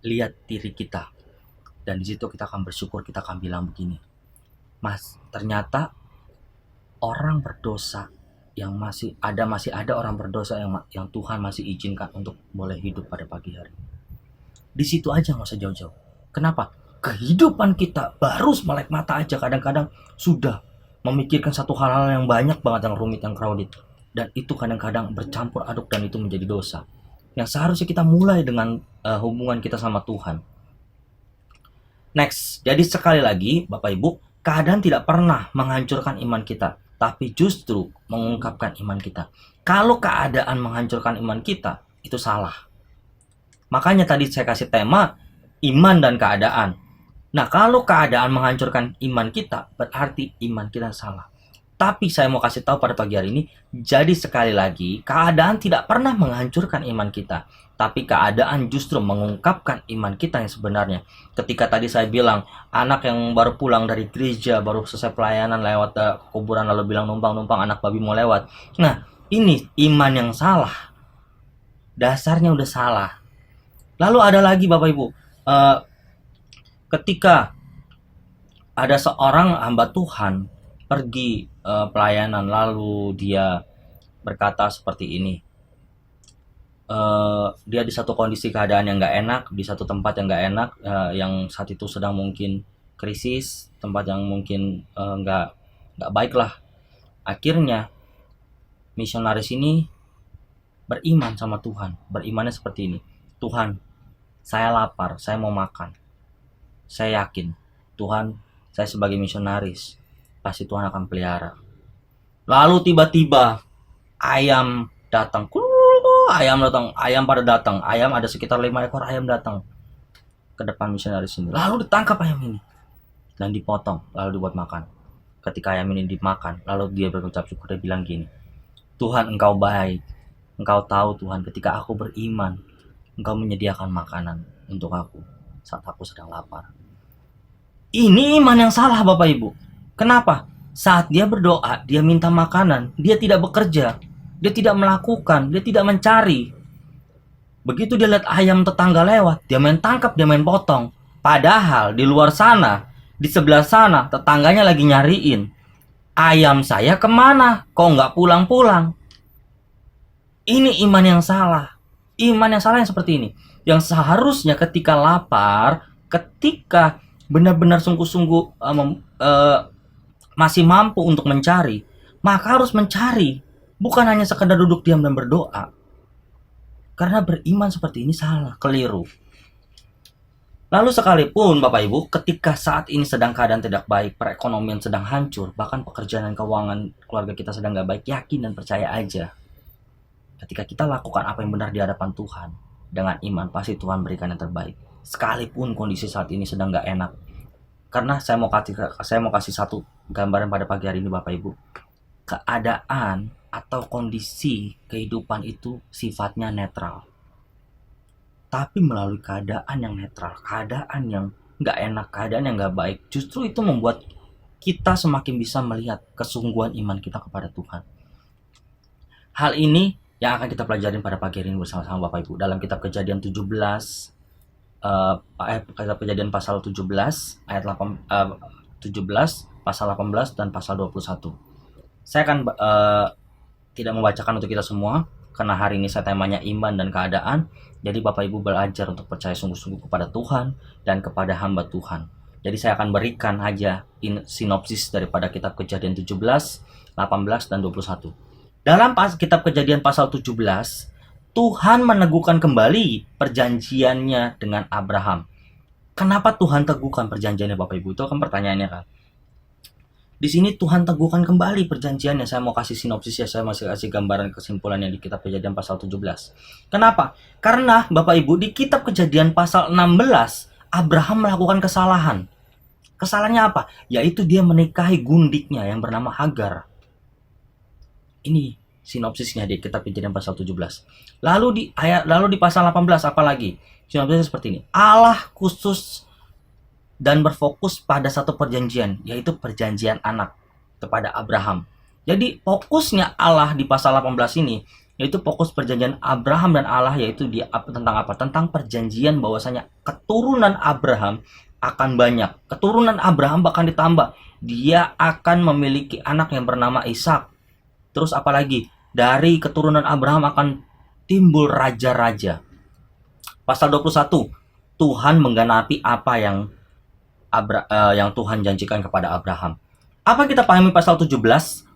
Lihat diri kita. Dan di situ kita akan bersyukur, kita akan bilang begini. Mas, ternyata orang berdosa yang masih ada orang berdosa yang Tuhan masih izinkan untuk boleh hidup pada pagi hari. Di situ aja, nggak usah jauh-jauh. Kenapa? Kehidupan kita baru melek mata aja kadang-kadang sudah memikirkan satu hal-hal yang banyak banget, yang rumit, yang crowded. Dan itu kadang-kadang bercampur aduk dan itu menjadi dosa. Yang seharusnya kita mulai dengan hubungan kita sama Tuhan. Next, jadi sekali lagi Bapak Ibu, keadaan tidak pernah menghancurkan iman kita, tapi justru mengungkapkan iman kita. Kalau keadaan menghancurkan iman kita, itu salah. Makanya tadi saya kasih tema iman dan keadaan. Nah, kalau keadaan menghancurkan iman kita, berarti iman kita salah. Tapi saya mau kasih tahu pada pagi hari ini, jadi sekali lagi, keadaan tidak pernah menghancurkan iman kita, tapi keadaan justru mengungkapkan iman kita yang sebenarnya. Ketika tadi saya bilang, anak yang baru pulang dari gereja, baru selesai pelayanan, lewat kuburan lalu bilang numpang-numpang anak babi mau lewat. Nah, ini iman yang salah. Dasarnya udah salah. Lalu ada lagi Bapak Ibu, ketika ada seorang hamba Tuhan pergi pelayanan, lalu dia berkata seperti ini. Dia di satu kondisi keadaan yang nggak enak, di satu tempat yang nggak enak, yang saat itu sedang mungkin krisis, tempat yang mungkin nggak baik lah. Akhirnya misionaris ini beriman sama Tuhan. Berimannya seperti ini. Tuhan, saya lapar, saya mau makan. Saya yakin Tuhan, saya sebagai misionaris pasti Tuhan akan pelihara. Lalu tiba-tiba ayam datang. Ayam pada datang. Ayam ada sekitar 5 ekor ayam datang ke depan misionaris ini. Lalu ditangkap ayam ini dan dipotong, lalu dibuat makan. Ketika ayam ini dimakan, lalu dia berucap syukur, dia bilang gini, Tuhan, Engkau baik. Engkau tahu Tuhan, ketika aku beriman, Engkau menyediakan makanan untuk aku saat aku sedang lapar. Ini iman yang salah Bapak Ibu. Kenapa? Saat dia berdoa, dia minta makanan, dia tidak bekerja, dia tidak melakukan, dia tidak mencari. Begitu dia lihat ayam tetangga lewat, dia main tangkap, dia main potong. Padahal di luar sana, di sebelah sana, tetangganya lagi nyariin. Ayam saya kemana? Kok nggak pulang-pulang? Ini iman yang salah. Iman yang salah yang seperti ini. Yang seharusnya ketika lapar, ketika benar-benar sungguh-sungguh masih mampu untuk mencari, maka harus mencari, bukan hanya sekedar duduk diam dan berdoa. Karena beriman seperti ini salah, keliru. Lalu sekalipun Bapak Ibu, ketika saat ini sedang keadaan tidak baik, perekonomian sedang hancur, bahkan pekerjaan dan keuangan keluarga kita sedang gak baik, yakin dan percaya aja. Ketika kita lakukan apa yang benar di hadapan Tuhan, dengan iman, pasti Tuhan berikan yang terbaik. Sekalipun kondisi saat ini sedang gak enak. Karena saya mau kasih satu gambaran pada pagi hari ini Bapak Ibu. Keadaan atau kondisi kehidupan itu sifatnya netral. Tapi melalui keadaan yang netral, keadaan yang gak enak, keadaan yang gak baik, justru itu membuat kita semakin bisa melihat kesungguhan iman kita kepada Tuhan. Hal ini yang akan kita pelajarin pada pagi hari ini bersama-sama Bapak Ibu dalam kitab Kejadian 17, kitab Kejadian pasal 17 ayat 17 pasal 18 dan pasal 21. Saya akan tidak membacakan untuk kita semua karena hari ini saya temanya iman dan keadaan. Jadi Bapak Ibu belajar untuk percaya sungguh-sungguh kepada Tuhan dan kepada hamba Tuhan. Jadi saya akan berikan aja sinopsis daripada kitab Kejadian 17, 18 dan 21. Dalam kitab Kejadian pasal 17, Tuhan meneguhkan kembali perjanjiannya dengan Abraham. Kenapa Tuhan teguhkan perjanjiannya Bapak Ibu? Itu kan pertanyaannya kan. Di sini Tuhan teguhkan kembali perjanjiannya. Saya mau kasih sinopsis ya, saya masih kasih gambaran kesimpulannya di kitab Kejadian pasal 17. Kenapa? Karena Bapak Ibu, di kitab Kejadian pasal 16, Abraham melakukan kesalahan. Kesalahannya apa? Yaitu dia menikahi gundiknya yang bernama Hagar. Ini sinopsisnya di kitab Kejadian pasal 17. Lalu di pasal 18 apa lagi? Sinopsisnya seperti ini. Allah khusus dan berfokus pada satu perjanjian, yaitu perjanjian anak kepada Abraham. Jadi fokusnya Allah di pasal 18 ini, yaitu fokus perjanjian Abraham dan Allah, yaitu tentang apa? Tentang perjanjian bahwasanya keturunan Abraham akan banyak. Keturunan Abraham bahkan ditambah. Dia akan memiliki anak yang bernama Ishak. Terus apalagi? Dari keturunan Abraham akan timbul raja-raja. Pasal 21, Tuhan menggenapi apa yang Tuhan janjikan kepada Abraham. Apa kita pahami pasal 17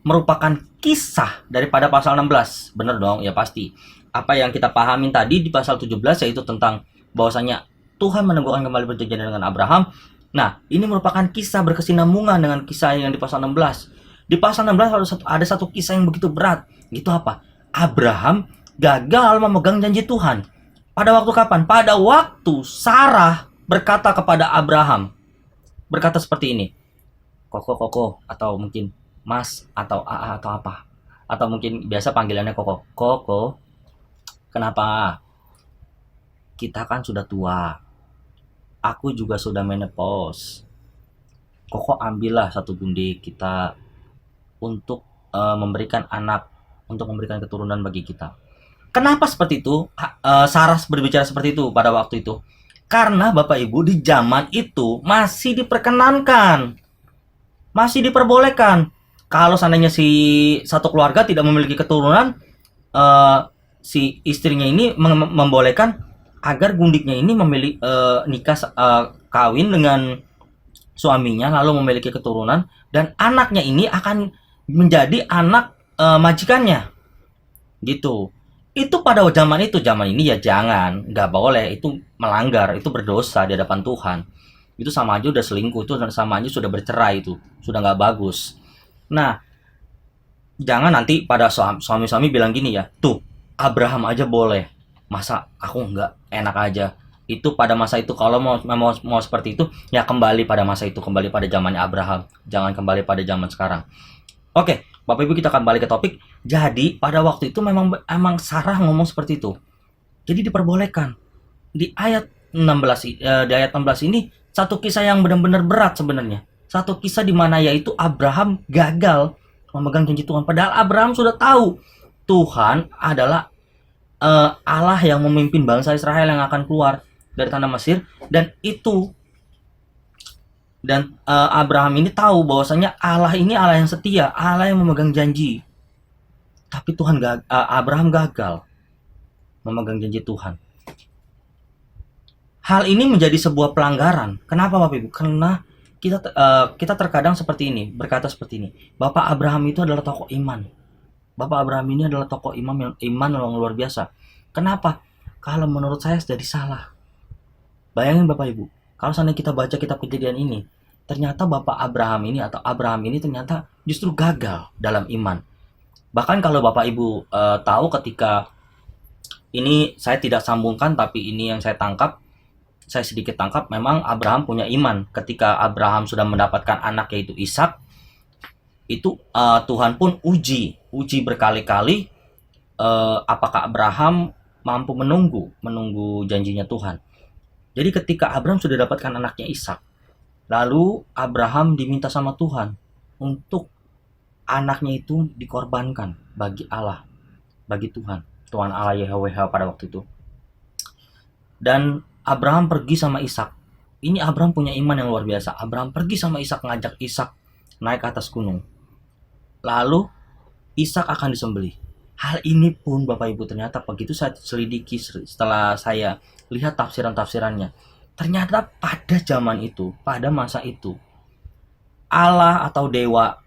merupakan kisah daripada pasal 16? Benar dong, ya pasti. Apa yang kita pahamin tadi di pasal 17 yaitu tentang bahwasanya Tuhan meneguhkan kembali perjanjian dengan Abraham. Nah, ini merupakan kisah berkesinambungan dengan kisah yang di pasal 16. Di pasal 16 ada satu kisah yang begitu berat. Itu apa? Abraham gagal memegang janji Tuhan. Pada waktu kapan? Pada waktu Sarah berkata kepada Abraham, berkata seperti ini, Koko, atau mungkin Mas, atau AA, atau apa, atau mungkin biasa panggilannya Koko, kenapa? Kita kan sudah tua, aku juga sudah menopause. Koko ambillah satu gundik kita untuk memberikan anak, untuk memberikan keturunan bagi kita. Kenapa seperti itu? Sarah berbicara seperti itu pada waktu itu. Karena Bapak Ibu di zaman itu masih diperkenankan, masih diperbolehkan. Kalau seandainya si satu keluarga tidak memiliki keturunan, si istrinya ini membolehkan agar gundiknya ini memiliki kawin dengan suaminya, lalu memiliki keturunan, dan anaknya ini akan menjadi anak majikannya, gitu. Itu pada zaman ini ya jangan, nggak boleh, itu melanggar, itu berdosa di hadapan Tuhan. Itu sama aja udah selingkuh, itu sama aja sudah bercerai, itu sudah nggak bagus. Nah, jangan nanti pada suami-suami bilang gini ya, tuh Abraham aja boleh, masa aku nggak, enak aja. Itu pada masa itu, kalau mau seperti itu ya kembali pada masa itu, kembali pada zamannya Abraham, jangan kembali pada zaman sekarang. Oke, Bapak Ibu, kita kembali ke topik. Jadi pada waktu itu memang Sarah ngomong seperti itu. Jadi diperbolehkan. Di ayat 16 ini satu kisah yang benar-benar berat sebenarnya. Satu kisah di mana yaitu Abraham gagal memegang janji Tuhan. Padahal Abraham sudah tahu Tuhan adalah Allah yang memimpin bangsa Israel yang akan keluar dari tanah Mesir, dan Abraham ini tahu bahwasanya Allah ini Allah yang setia, Allah yang memegang janji. Tapi Abraham gagal memegang janji Tuhan. Hal ini menjadi sebuah pelanggaran. Kenapa Bapak Ibu? Karena kita terkadang seperti ini, berkata seperti ini. Bapak Abraham itu adalah tokoh iman. Bapak Abraham ini adalah tokoh iman yang luar biasa. Kenapa? Kalau menurut saya jadi salah. Bayangin Bapak Ibu, kalau seandainya kita baca kitab Kejadian ini, ternyata Bapak Abraham ini ternyata justru gagal dalam iman. Bahkan kalau Bapak Ibu tahu, ketika ini saya tidak sambungkan, tapi ini yang saya sedikit tangkap, memang Abraham punya iman. Ketika Abraham sudah mendapatkan anak yaitu Ishak, itu Tuhan pun uji berkali-kali apakah Abraham mampu menunggu janjinya Tuhan. Jadi ketika Abraham sudah dapatkan anaknya Ishak, lalu Abraham diminta sama Tuhan untuk anaknya itu dikorbankan bagi Allah, bagi Tuhan Allah Yahweh pada waktu itu. Dan Abraham pergi sama Ishak. Ini Abraham punya iman yang luar biasa. Abraham pergi sama Ishak, ngajak Ishak naik ke atas gunung. Lalu Ishak akan disembelih. Hal ini pun Bapak Ibu ternyata begitu saya selidiki, setelah saya lihat tafsirannya, ternyata pada zaman itu, pada masa itu, Allah atau dewa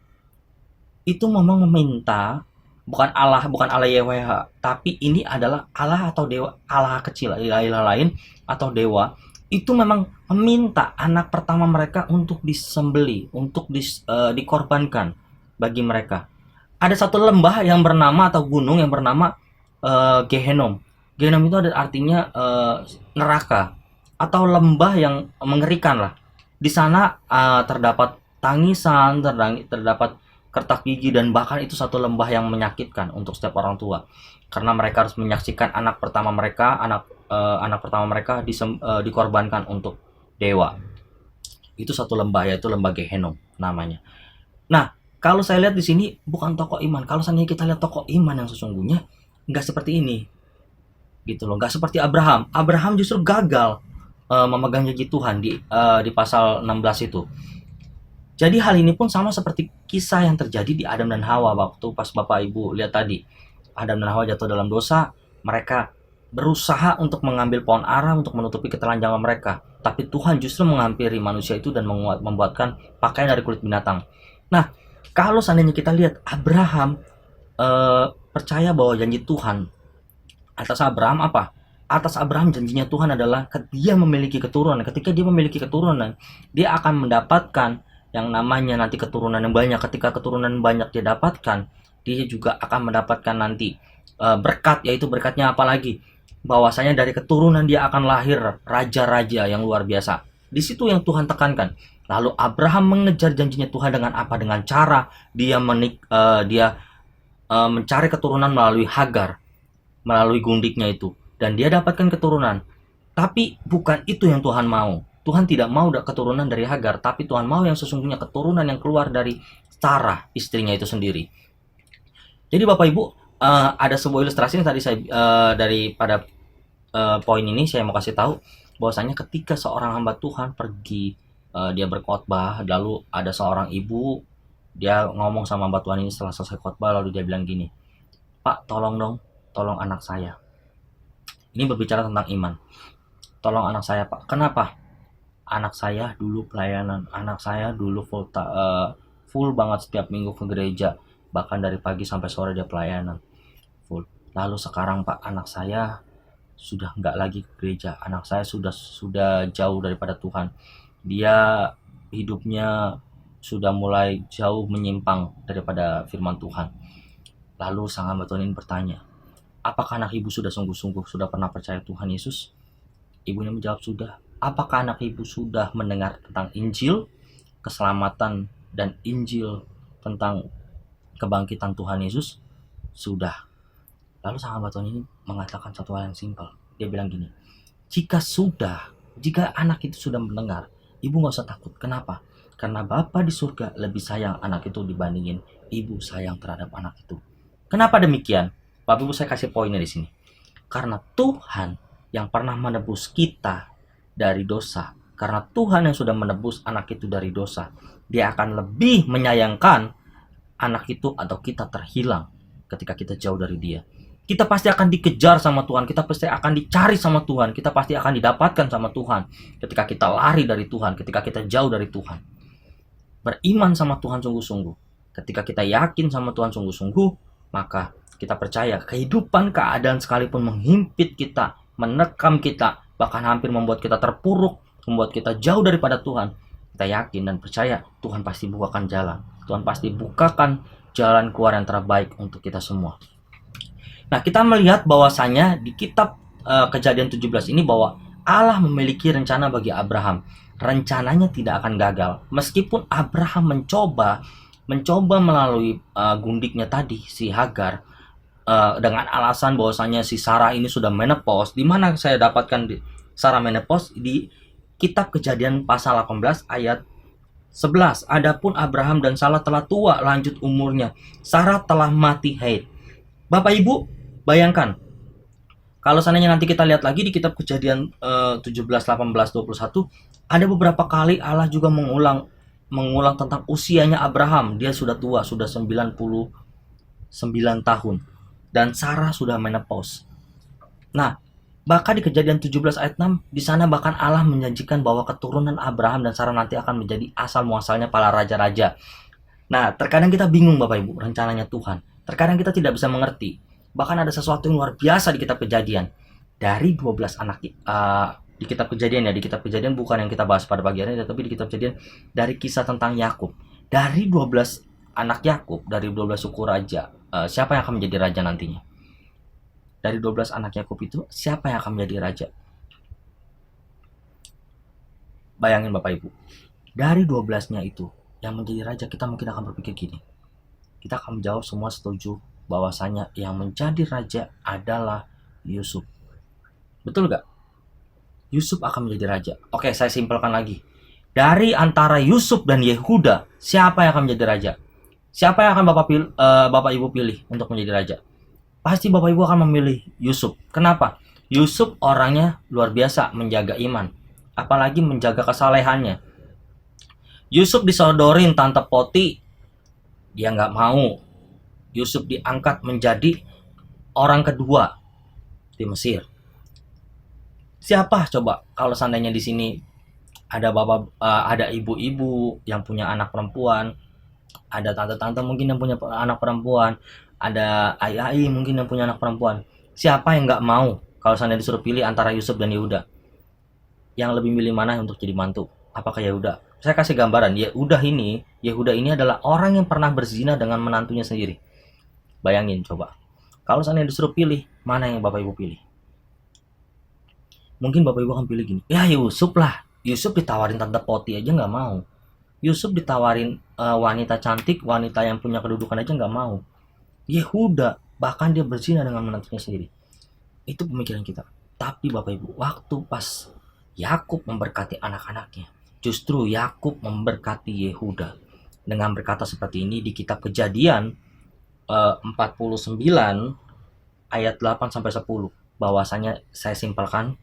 itu memang meminta, bukan Allah YHWH, tapi ini adalah Allah atau dewa, Allah kecil, ilah lain atau dewa itu memang meminta anak pertama mereka untuk disembeli, untuk dikorbankan bagi mereka. Ada satu lembah yang bernama atau gunung yang bernama Gehenom. Gehenom itu ada artinya neraka atau lembah yang mengerikan lah. Di sana terdapat tangisan, terdapat kertak gigi, dan bahkan itu satu lembah yang menyakitkan untuk setiap orang tua, karena mereka harus menyaksikan anak pertama mereka dikorbankan untuk dewa. Itu satu lembah, yaitu lembah Gehenom namanya. Nah, kalau saya lihat di sini bukan tokoh iman. Kalau seandainya kita lihat tokoh iman yang sesungguhnya, nggak seperti ini, gitu loh. Nggak seperti Abraham. Abraham justru gagal memegang janji Tuhan di pasal 16 itu. Jadi hal ini pun sama seperti kisah yang terjadi di Adam dan Hawa waktu pas Bapak Ibu lihat tadi. Adam dan Hawa jatuh dalam dosa, mereka berusaha untuk mengambil pohon ara untuk menutupi ketelanjangan mereka. Tapi Tuhan justru menghampiri manusia itu dan membuatkan pakaian dari kulit binatang. Nah, kalau seandainya kita lihat Abraham percaya bahwa janji Tuhan atas Abraham apa? Atas Abraham janjinya Tuhan adalah dia memiliki keturunan. Ketika dia memiliki keturunan, dia akan mendapatkan yang namanya nanti keturunan yang banyak. Ketika keturunan banyak dia dapatkan, dia juga akan mendapatkan nanti berkat, yaitu berkatnya apa lagi? Bahwasanya dari keturunan dia akan lahir raja-raja yang luar biasa. Di situ yang Tuhan tekankan. Lalu Abraham mengejar janjinya Tuhan dengan apa? Dengan cara dia mencari keturunan melalui Hagar, melalui gundiknya itu, dan dia dapatkan keturunan. Tapi bukan itu yang Tuhan mau. Tuhan tidak mau keturunan dari Hagar, tapi Tuhan mau yang sesungguhnya keturunan yang keluar dari Sarah, istrinya itu sendiri. Jadi Bapak Ibu, ada sebuah ilustrasi yang tadi saya daripada poin ini saya mau kasih tahu bahwasanya ketika seorang hamba Tuhan pergi, dia berkhotbah, lalu ada seorang ibu, dia ngomong sama hamba Tuhan ini setelah selesai khotbah, lalu dia bilang gini, "Pak, tolong dong, tolong anak saya." Ini berbicara tentang iman. "Tolong anak saya, Pak." Kenapa? Anak saya dulu pelayanan, anak saya dulu full banget setiap minggu ke gereja, bahkan dari pagi sampai sore dia pelayanan full. Lalu sekarang Pak, anak saya sudah nggak lagi ke gereja, anak saya sudah jauh daripada Tuhan, dia hidupnya sudah mulai jauh menyimpang daripada firman Tuhan. Lalu sang hamba Tuhan ini bertanya, "Apakah anak ibu sudah sungguh-sungguh sudah pernah percaya Tuhan Yesus?" Ibunya menjawab, "Sudah." "Apakah anak ibu sudah mendengar tentang Injil keselamatan dan Injil tentang kebangkitan Tuhan Yesus?" "Sudah." Lalu sang hamba Tuhan ini mengatakan satu hal yang simpel. Dia bilang gini, jika anak itu sudah mendengar, ibu gak usah takut. Kenapa? Karena Bapa di surga lebih sayang anak itu dibandingin ibu sayang terhadap anak itu. Kenapa demikian? Bapak Ibu, saya kasih poinnya di sini. Karena Tuhan yang pernah menebus kita dari dosa, karena Tuhan yang sudah menebus anak itu dari dosa, dia akan lebih menyayangkan anak itu atau kita terhilang ketika kita jauh dari dia. Kita pasti akan dikejar sama Tuhan, kita pasti akan dicari sama Tuhan, kita pasti akan didapatkan sama Tuhan ketika kita lari dari Tuhan, ketika kita jauh dari Tuhan. Beriman sama Tuhan sungguh-sungguh. Ketika kita yakin sama Tuhan sungguh-sungguh, maka kita percaya kehidupan keadaan sekalipun menghimpit kita, menerkam kita, bahkan hampir membuat kita terpuruk, membuat kita jauh daripada Tuhan, kita yakin dan percaya Tuhan pasti bukakan jalan. Tuhan pasti bukakan jalan keluar yang terbaik untuk kita semua. Nah, kita melihat bahwasanya di kitab Kejadian 17 ini bahwa Allah memiliki rencana bagi Abraham. Rencananya tidak akan gagal. Meskipun Abraham mencoba melalui gundiknya tadi, si Hagar, dengan alasan bahwasanya si Sarah ini sudah menopause. Di mana saya dapatkan Sarah menopause? Di kitab Kejadian pasal 18 ayat 11. Adapun Abraham dan Sarah telah tua lanjut umurnya. Sarah telah mati haid. Bapak Ibu, bayangkan, kalau seandainya nanti kita lihat lagi di kitab Kejadian 17, 18, 21, ada beberapa kali Allah juga mengulang tentang usianya Abraham. Dia sudah tua, sudah 99 tahun. Dan Sarah sudah menopause. Nah, bahkan di Kejadian 17 ayat 6, di sana bahkan Allah menjanjikan bahwa keturunan Abraham dan Sarah nanti akan menjadi asal muasalnya para raja-raja. Nah, terkadang kita bingung Bapak Ibu, rencananya Tuhan. Terkadang kita tidak bisa mengerti. Bahkan ada sesuatu yang luar biasa di kitab Kejadian. Dari 12 anak di kitab Kejadian ya, di kitab Kejadian bukan yang kita bahas pada pagi hari ini, tapi di kitab Kejadian dari kisah tentang Yakub. Dari 12 anak Yakub, dari 12 suku raja, siapa yang akan menjadi raja nantinya? Dari 12 anak Yakub itu siapa yang akan menjadi raja? Bayangin Bapak Ibu, dari 12-nya itu yang menjadi raja, kita mungkin akan berpikir gini. Kita akan menjawab semua setuju bahwasanya yang menjadi raja adalah Yusuf. Betul gak? Yusuf akan menjadi raja. Oke, saya simpelkan lagi. Dari antara Yusuf dan Yehuda, siapa yang akan menjadi raja? Siapa yang akan Bapak Ibu pilih untuk menjadi raja? Pasti Bapak Ibu akan memilih Yusuf. Kenapa? Yusuf orangnya luar biasa menjaga iman, apalagi menjaga kesalehannya. Yusuf disodorin Tante Poti, dia nggak mau. Yusuf diangkat menjadi orang kedua di Mesir. Siapa coba kalau seandainya di sini ada ada ibu-ibu yang punya anak perempuan, ada tante-tante mungkin yang punya anak perempuan, ada ayah-ayah mungkin yang punya anak perempuan. Siapa yang nggak mau kalau seandainya disuruh pilih antara Yusuf dan Yehuda? Yang lebih milih mana untuk jadi mantu? Apakah Yehuda? Saya kasih gambaran, Yehuda ini adalah orang yang pernah berzina dengan menantunya sendiri. Bayangin coba, kalau seandainya disuruh pilih, mana yang Bapak Ibu pilih? Mungkin Bapak Ibu akan pilih gini, ya Yusuf lah. Yusuf ditawarin Tante Poti aja nggak mau. Yusuf ditawarin wanita cantik, wanita yang punya kedudukan aja nggak mau. Yehuda, bahkan dia berzina dengan menantunya sendiri. Itu pemikiran kita. Tapi Bapak Ibu, waktu pas Yakub memberkati anak-anaknya, justru Yakub memberkati Yehuda dengan berkata seperti ini di kitab Kejadian 49 ayat 8 sampai 10. Bahwasanya saya simpelkan,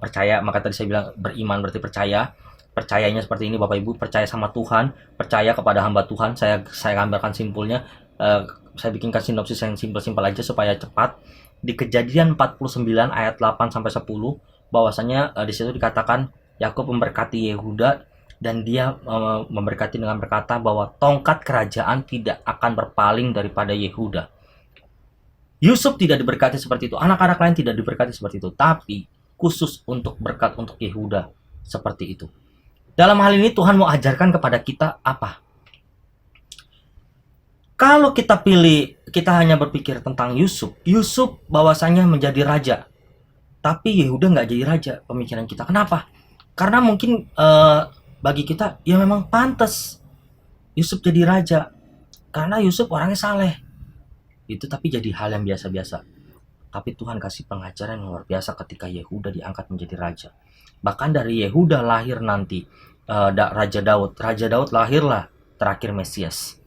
percaya, maka tadi saya bilang beriman berarti percaya. Percayanya seperti ini Bapak Ibu, percaya sama Tuhan, percaya kepada hamba Tuhan. Saya gambarkan simpulnya, saya bikinkan sinopsis yang simpel-simpel aja supaya cepat. Di Kejadian 49 ayat 8 sampai 10, bahwasanya di situ dikatakan Yakub memberkati Yehuda dan dia memberkati dengan berkata bahwa tongkat kerajaan tidak akan berpaling daripada Yehuda. Yusuf tidak diberkati seperti itu, anak-anak lain tidak diberkati seperti itu, tapi khusus untuk berkat untuk Yehuda seperti itu. Dalam hal ini Tuhan mau ajarkan kepada kita apa? Kalau kita pilih, kita hanya berpikir tentang Yusuf bahwasanya menjadi raja, tapi Yehuda nggak jadi raja. Pemikiran kita, kenapa? Karena mungkin bagi kita, ya memang pantas Yusuf jadi raja, karena Yusuf orangnya saleh. Itu tapi jadi hal yang biasa-biasa. Tapi Tuhan kasih pengajaran yang luar biasa ketika Yehuda diangkat menjadi raja. Bahkan dari Yehuda lahir nanti Raja Daud. Raja Daud lahirlah terakhir Mesias.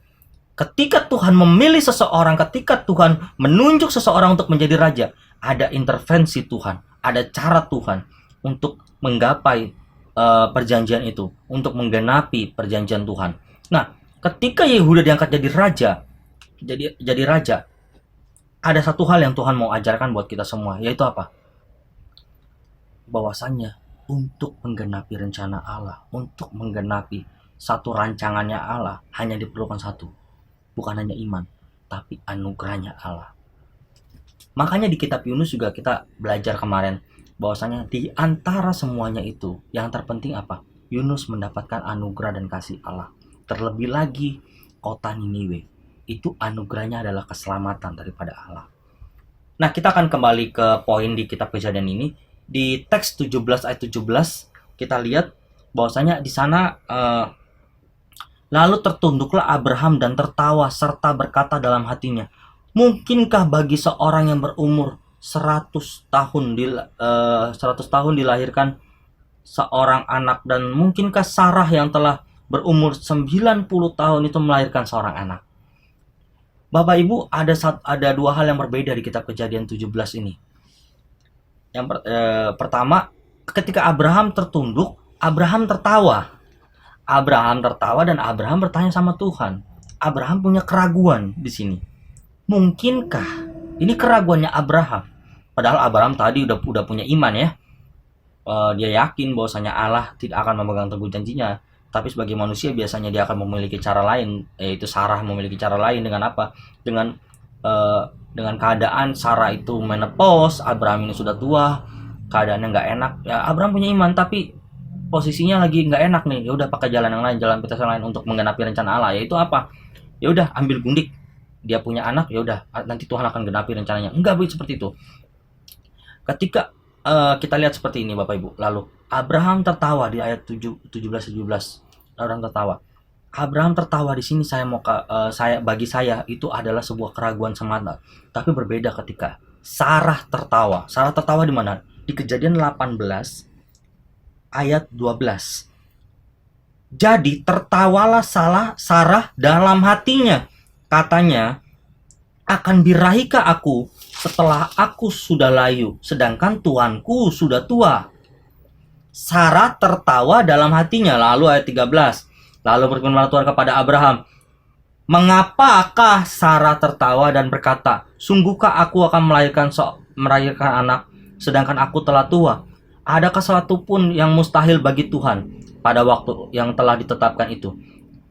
Ketika Tuhan memilih seseorang, ketika Tuhan menunjuk seseorang untuk menjadi raja, ada intervensi Tuhan, ada cara Tuhan untuk menggapai perjanjian itu, untuk menggenapi perjanjian Tuhan. Nah, ketika Yehuda diangkat jadi raja, ada satu hal yang Tuhan mau ajarkan buat kita semua, yaitu apa? Bahwasannya untuk menggenapi rencana Allah, untuk menggenapi satu rancangannya Allah, hanya diperlukan satu. Bukan hanya iman, tapi anugerahnya Allah. Makanya di kitab Yunus juga kita belajar kemarin, bahwasanya di antara semuanya itu, yang terpenting apa? Yunus mendapatkan anugerah dan kasih Allah. Terlebih lagi, kota Niniwe. Itu anugerahnya adalah keselamatan daripada Allah. Nah, kita akan kembali ke poin di kitab Kejadian ini. Di teks 17 ayat 17, kita lihat bahwasanya di sana lalu tertunduklah Abraham dan tertawa serta berkata dalam hatinya, mungkinkah bagi seorang yang berumur 100 tahun dilahirkan seorang anak, dan mungkinkah Sarah yang telah berumur 90 tahun itu melahirkan seorang anak? Bapak Ibu, ada dua hal yang berbeda di kitab Kejadian 17 ini. Yang pertama, ketika Abraham tertunduk, Abraham tertawa. Abraham tertawa dan Abraham bertanya sama Tuhan. Abraham punya keraguan di sini. Mungkinkah? Ini keraguannya Abraham. Padahal Abraham tadi udah punya iman ya. Dia yakin bahwasanya Allah tidak akan memegang teguh janjinya. Tapi sebagai manusia biasanya dia akan memiliki cara lain, yaitu Sarah memiliki cara lain. Dengan apa? Dengan keadaan Sarah itu menopause, Abraham ini sudah tua, keadaannya nggak enak, ya Abraham punya iman tapi posisinya lagi nggak enak nih, ya udah pakai jalan yang lain, jalan pintas yang lain untuk menggenapi rencana Allah, yaitu apa? Ya udah ambil gundik, dia punya anak, ya udah nanti Tuhan akan genapi rencananya. Enggak begitu seperti itu. Ketika kita lihat seperti ini Bapak Ibu, lalu Abraham tertawa di ayat 17. Abraham tertawa. Abraham tertawa di sini bagi saya itu adalah sebuah keraguan semata. Tapi berbeda ketika Sarah tertawa. Sarah tertawa di mana? Di Kejadian 18 ayat 12. Jadi tertawalah Sarah dalam hatinya. Katanya, akan birahikah aku setelah aku sudah layu, sedangkan tuanku sudah tua? Sarah tertawa dalam hatinya. Lalu ayat 13. Lalu berfirman Tuhan kepada Abraham, mengapakah Sarah tertawa dan berkata, sungguhkah aku akan melahirkan anak, sedangkan aku telah tua? Adakah sesuatu pun yang mustahil bagi Tuhan pada waktu yang telah ditetapkan itu?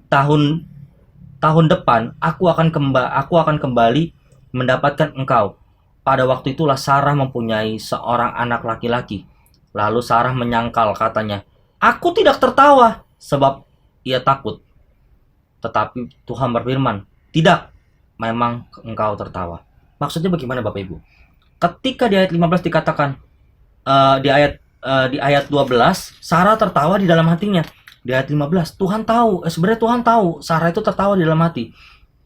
Tahun depan aku akan kembali mendapatkan engkau. Pada waktu itulah Sarah mempunyai seorang anak laki-laki. Lalu Sarah menyangkal, katanya, aku tidak tertawa sebab ia takut. Tetapi Tuhan berfirman, tidak, memang engkau tertawa. Maksudnya bagaimana Bapak Ibu? Ketika di ayat 15 dikatakan, di ayat 12, Sarah tertawa di dalam hatinya. Di ayat 15, sebenarnya Tuhan tahu Sarah itu tertawa di dalam hati,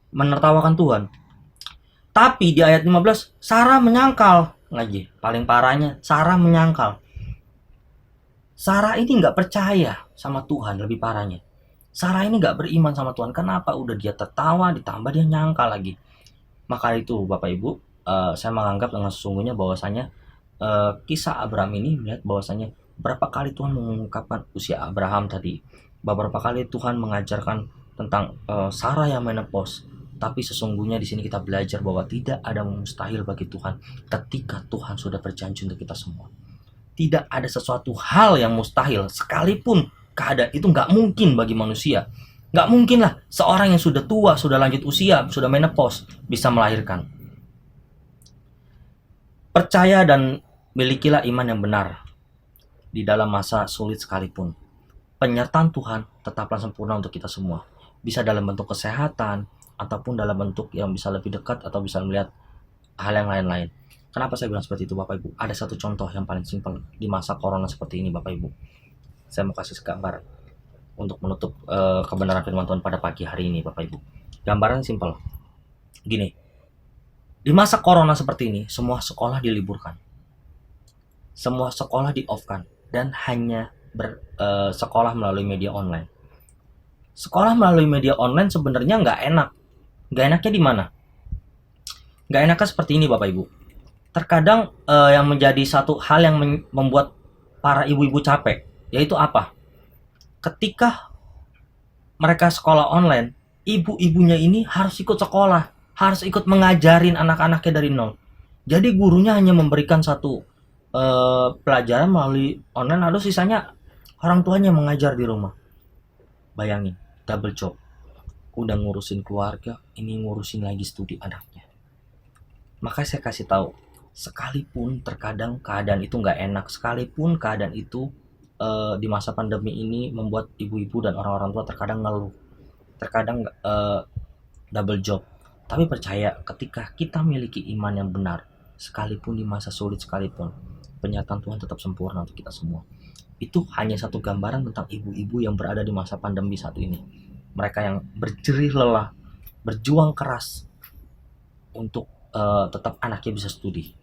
menertawakan Tuhan. Tapi di ayat 15, Sarah menyangkal lagi. Paling parahnya, Sarah menyangkal. Sarah ini nggak percaya sama Tuhan, lebih parahnya. Sarah ini nggak beriman sama Tuhan. Kenapa? Udah dia tertawa, ditambah dia nyangkal lagi. Maka itu Bapak Ibu, saya menganggap dengan sesungguhnya bahwasanya kisah Abraham ini melihat bahwasanya berapa kali Tuhan mengungkapkan usia Abraham tadi. Beberapa kali Tuhan mengajarkan tentang Sarah yang menopause. Tapi sesungguhnya di sini kita belajar bahwa tidak ada mustahil bagi Tuhan ketika Tuhan sudah berjanji untuk kita semua. Tidak ada sesuatu hal yang mustahil, sekalipun keadaan itu nggak mungkin bagi manusia. Nggak mungkin lah seorang yang sudah tua, sudah lanjut usia, sudah menopause bisa melahirkan. Percaya dan milikilah iman yang benar di dalam masa sulit sekalipun. Penyertaan Tuhan tetaplah sempurna untuk kita semua. Bisa dalam bentuk kesehatan, ataupun dalam bentuk yang bisa lebih dekat, atau bisa melihat hal yang lain-lain. Kenapa saya bilang seperti itu Bapak Ibu? Ada satu contoh yang paling simpel di masa corona seperti ini Bapak Ibu. Saya mau kasih gambar untuk menutup kebenaran firman Tuhan pada pagi hari ini Bapak Ibu. Gambaran simpel. Gini, di masa corona seperti ini, semua sekolah diliburkan. Semua sekolah di-off-kan dan hanya sekolah melalui media online. Sekolah melalui media online sebenarnya nggak enak. Nggak enaknya di mana? Nggak enaknya seperti ini Bapak Ibu. Terkadang yang menjadi satu hal yang membuat para ibu-ibu capek, yaitu apa? Ketika mereka sekolah online, ibu-ibunya ini harus ikut sekolah, harus ikut mengajarin anak-anaknya dari nol. Jadi gurunya hanya memberikan satu pelajaran melalui online, lalu sisanya orang tuanya mengajar di rumah. Bayangin, double job. Udah ngurusin keluarga, ini ngurusin lagi studi anaknya. Maka saya kasih tahu, sekalipun terkadang keadaan itu nggak enak, sekalipun keadaan itu di masa pandemi ini membuat ibu-ibu dan orang-orang tua terkadang ngeluh, terkadang double job. Tapi percaya, ketika kita miliki iman yang benar, sekalipun di masa sulit sekalipun, penyertaan Tuhan tetap sempurna untuk kita semua. Itu hanya satu gambaran tentang ibu-ibu yang berada di masa pandemi saat ini. Mereka yang berjerih lelah, berjuang keras untuk tetap anaknya bisa studi.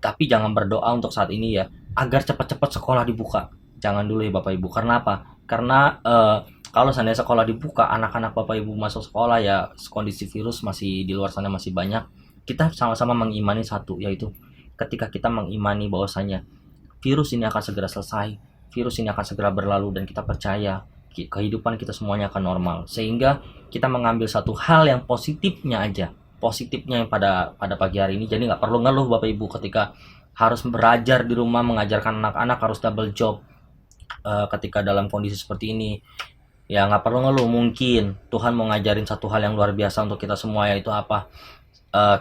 Tapi jangan berdoa untuk saat ini ya, agar cepat-cepat sekolah dibuka. Jangan dulu ya Bapak Ibu. Karena apa? Karena kalau seandainya sekolah dibuka, anak-anak Bapak Ibu masuk sekolah ya, kondisi virus masih di luar sana masih banyak. Kita sama-sama mengimani satu, yaitu ketika kita mengimani bahwasanya virus ini akan segera selesai, virus ini akan segera berlalu, dan kita percaya kehidupan kita semuanya akan normal. Sehingga kita mengambil satu hal yang positifnya aja, positifnya yang pada pagi hari ini. Jadi nggak perlu ngeluh Bapak Ibu ketika harus belajar di rumah, mengajarkan anak-anak, harus double job ketika dalam kondisi seperti ini. Ya nggak perlu ngeluh, mungkin Tuhan mau ngajarin satu hal yang luar biasa untuk kita semua, yaitu apa?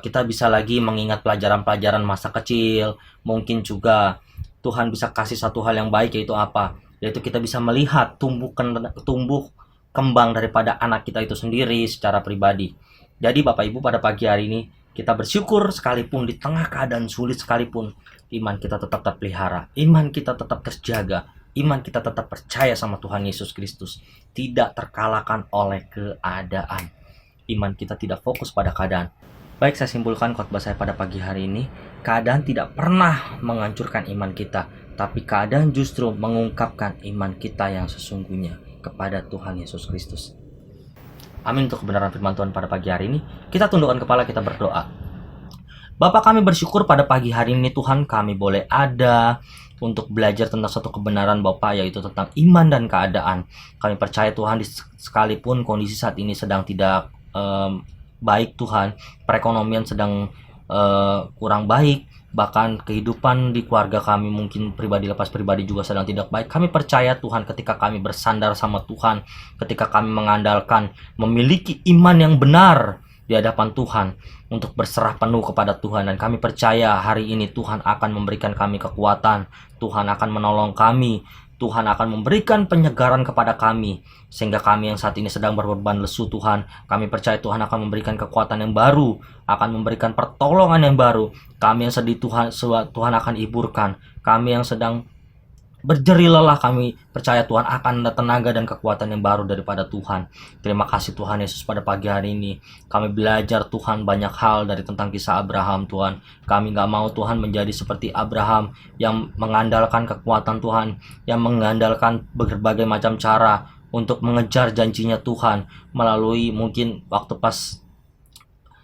Kita bisa lagi mengingat pelajaran-pelajaran masa kecil. Mungkin juga Tuhan bisa kasih satu hal yang baik, yaitu apa? Yaitu kita bisa melihat tumbuh kembang daripada anak kita itu sendiri secara pribadi. Jadi Bapak Ibu, pada pagi hari ini kita bersyukur sekalipun di tengah keadaan sulit sekalipun, iman kita tetap terpelihara, iman kita tetap terjaga, iman kita tetap percaya sama Tuhan Yesus Kristus, tidak terkalahkan oleh keadaan. Iman kita tidak fokus pada keadaan. Baik, saya simpulkan khotbah saya pada pagi hari ini, keadaan tidak pernah menghancurkan iman kita, tapi keadaan justru mengungkapkan iman kita yang sesungguhnya kepada Tuhan Yesus Kristus. Amin untuk kebenaran firman Tuhan pada pagi hari ini. Kita tundukkan kepala, kita berdoa. Bapa, kami bersyukur pada pagi hari ini Tuhan, kami boleh ada untuk belajar tentang satu kebenaran Bapa, yaitu tentang iman dan keadaan. Kami percaya Tuhan, sekalipun kondisi saat ini sedang tidak baik Tuhan, perekonomian sedang kurang baik, bahkan kehidupan di keluarga kami mungkin pribadi lepas pribadi juga sedang tidak baik. Kami percaya Tuhan, ketika kami bersandar sama Tuhan, ketika kami mengandalkan, memiliki iman yang benar di hadapan Tuhan untuk berserah penuh kepada Tuhan, dan kami percaya hari ini Tuhan akan memberikan kami kekuatan, Tuhan akan menolong kami, Tuhan akan memberikan penyegaran kepada kami, sehingga kami yang saat ini sedang berbeban lesu Tuhan, kami percaya Tuhan akan memberikan kekuatan yang baru, akan memberikan pertolongan yang baru. Kami yang sedih Tuhan akan hiburkan, kami yang sedang berjerih lelah, kami percaya Tuhan akan ada tenaga dan kekuatan yang baru daripada Tuhan. Terima kasih Tuhan Yesus, pada pagi hari ini kami belajar Tuhan banyak hal dari tentang kisah Abraham Tuhan. Kami gak mau Tuhan menjadi seperti Abraham yang mengandalkan kekuatan Tuhan, yang mengandalkan berbagai macam cara untuk mengejar janjinya Tuhan, melalui mungkin waktu pas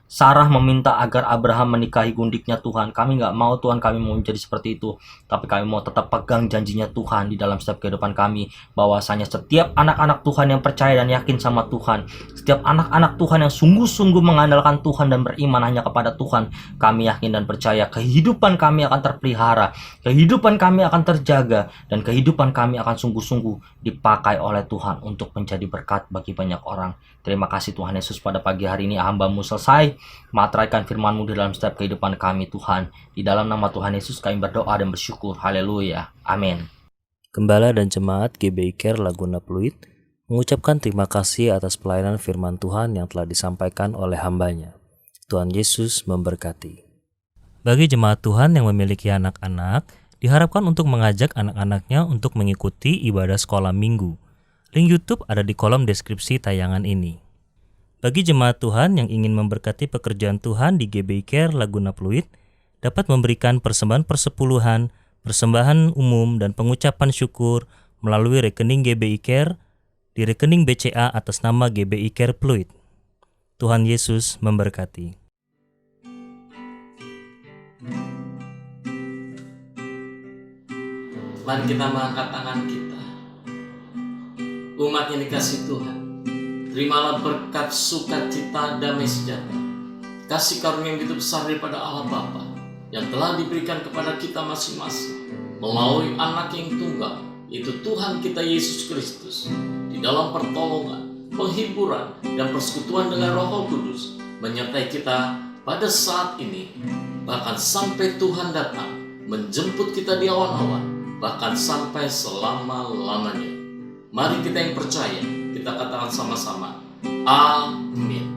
Sarah meminta agar Abraham menikahi gundiknya Tuhan. Kami gak mau Tuhan, kami mau menjadi seperti itu, tapi kami mau tetap pegang janjinya Tuhan di dalam setiap kehidupan kami, bahwasanya setiap anak-anak Tuhan yang percaya dan yakin sama Tuhan, setiap anak-anak Tuhan yang sungguh-sungguh mengandalkan Tuhan dan beriman hanya kepada Tuhan, kami yakin dan percaya kehidupan kami akan terpelihara, kehidupan kami akan terjaga, dan kehidupan kami akan sungguh-sungguh dipakai oleh Tuhan untuk menjadi berkat bagi banyak orang. Terima kasih Tuhan Yesus, pada pagi hari ini hamba-Mu selesai materaikan firman-Mu di dalam setiap kehidupan kami Tuhan. Di dalam nama Tuhan Yesus kami berdoa dan bersyukur. Haleluya. Amin. Gembala dan Jemaat GBI Care Laguna Pluit mengucapkan terima kasih atas pelayanan firman Tuhan yang telah disampaikan oleh hambanya. Tuhan Yesus memberkati. Bagi jemaat Tuhan yang memiliki anak-anak, diharapkan untuk mengajak anak-anaknya untuk mengikuti ibadah sekolah minggu. Link YouTube ada di kolom deskripsi tayangan ini. Bagi jemaat Tuhan yang ingin memberkati pekerjaan Tuhan di GBI Care Laguna Pluit, dapat memberikan persembahan persepuluhan, persembahan umum, dan pengucapan syukur melalui rekening GBI Care di rekening BCA atas nama GBI Care Pluit. Tuhan Yesus memberkati. Mari kita mengangkat tangan kita. Umat yang dikasih Tuhan, terimalah berkat, sukacita, damai sejahtera, kasih karunia yang begitu besar daripada Allah Bapa yang telah diberikan kepada kita masing-masing melalui anak yang tunggal, yaitu Tuhan kita Yesus Kristus, di dalam pertolongan, penghiburan, dan persekutuan dengan Roh Kudus menyertai kita pada saat ini, bahkan sampai Tuhan datang menjemput kita di awan-awan, bahkan sampai selama-lamanya. Mari kita yang percaya, kita katakan sama-sama, amin.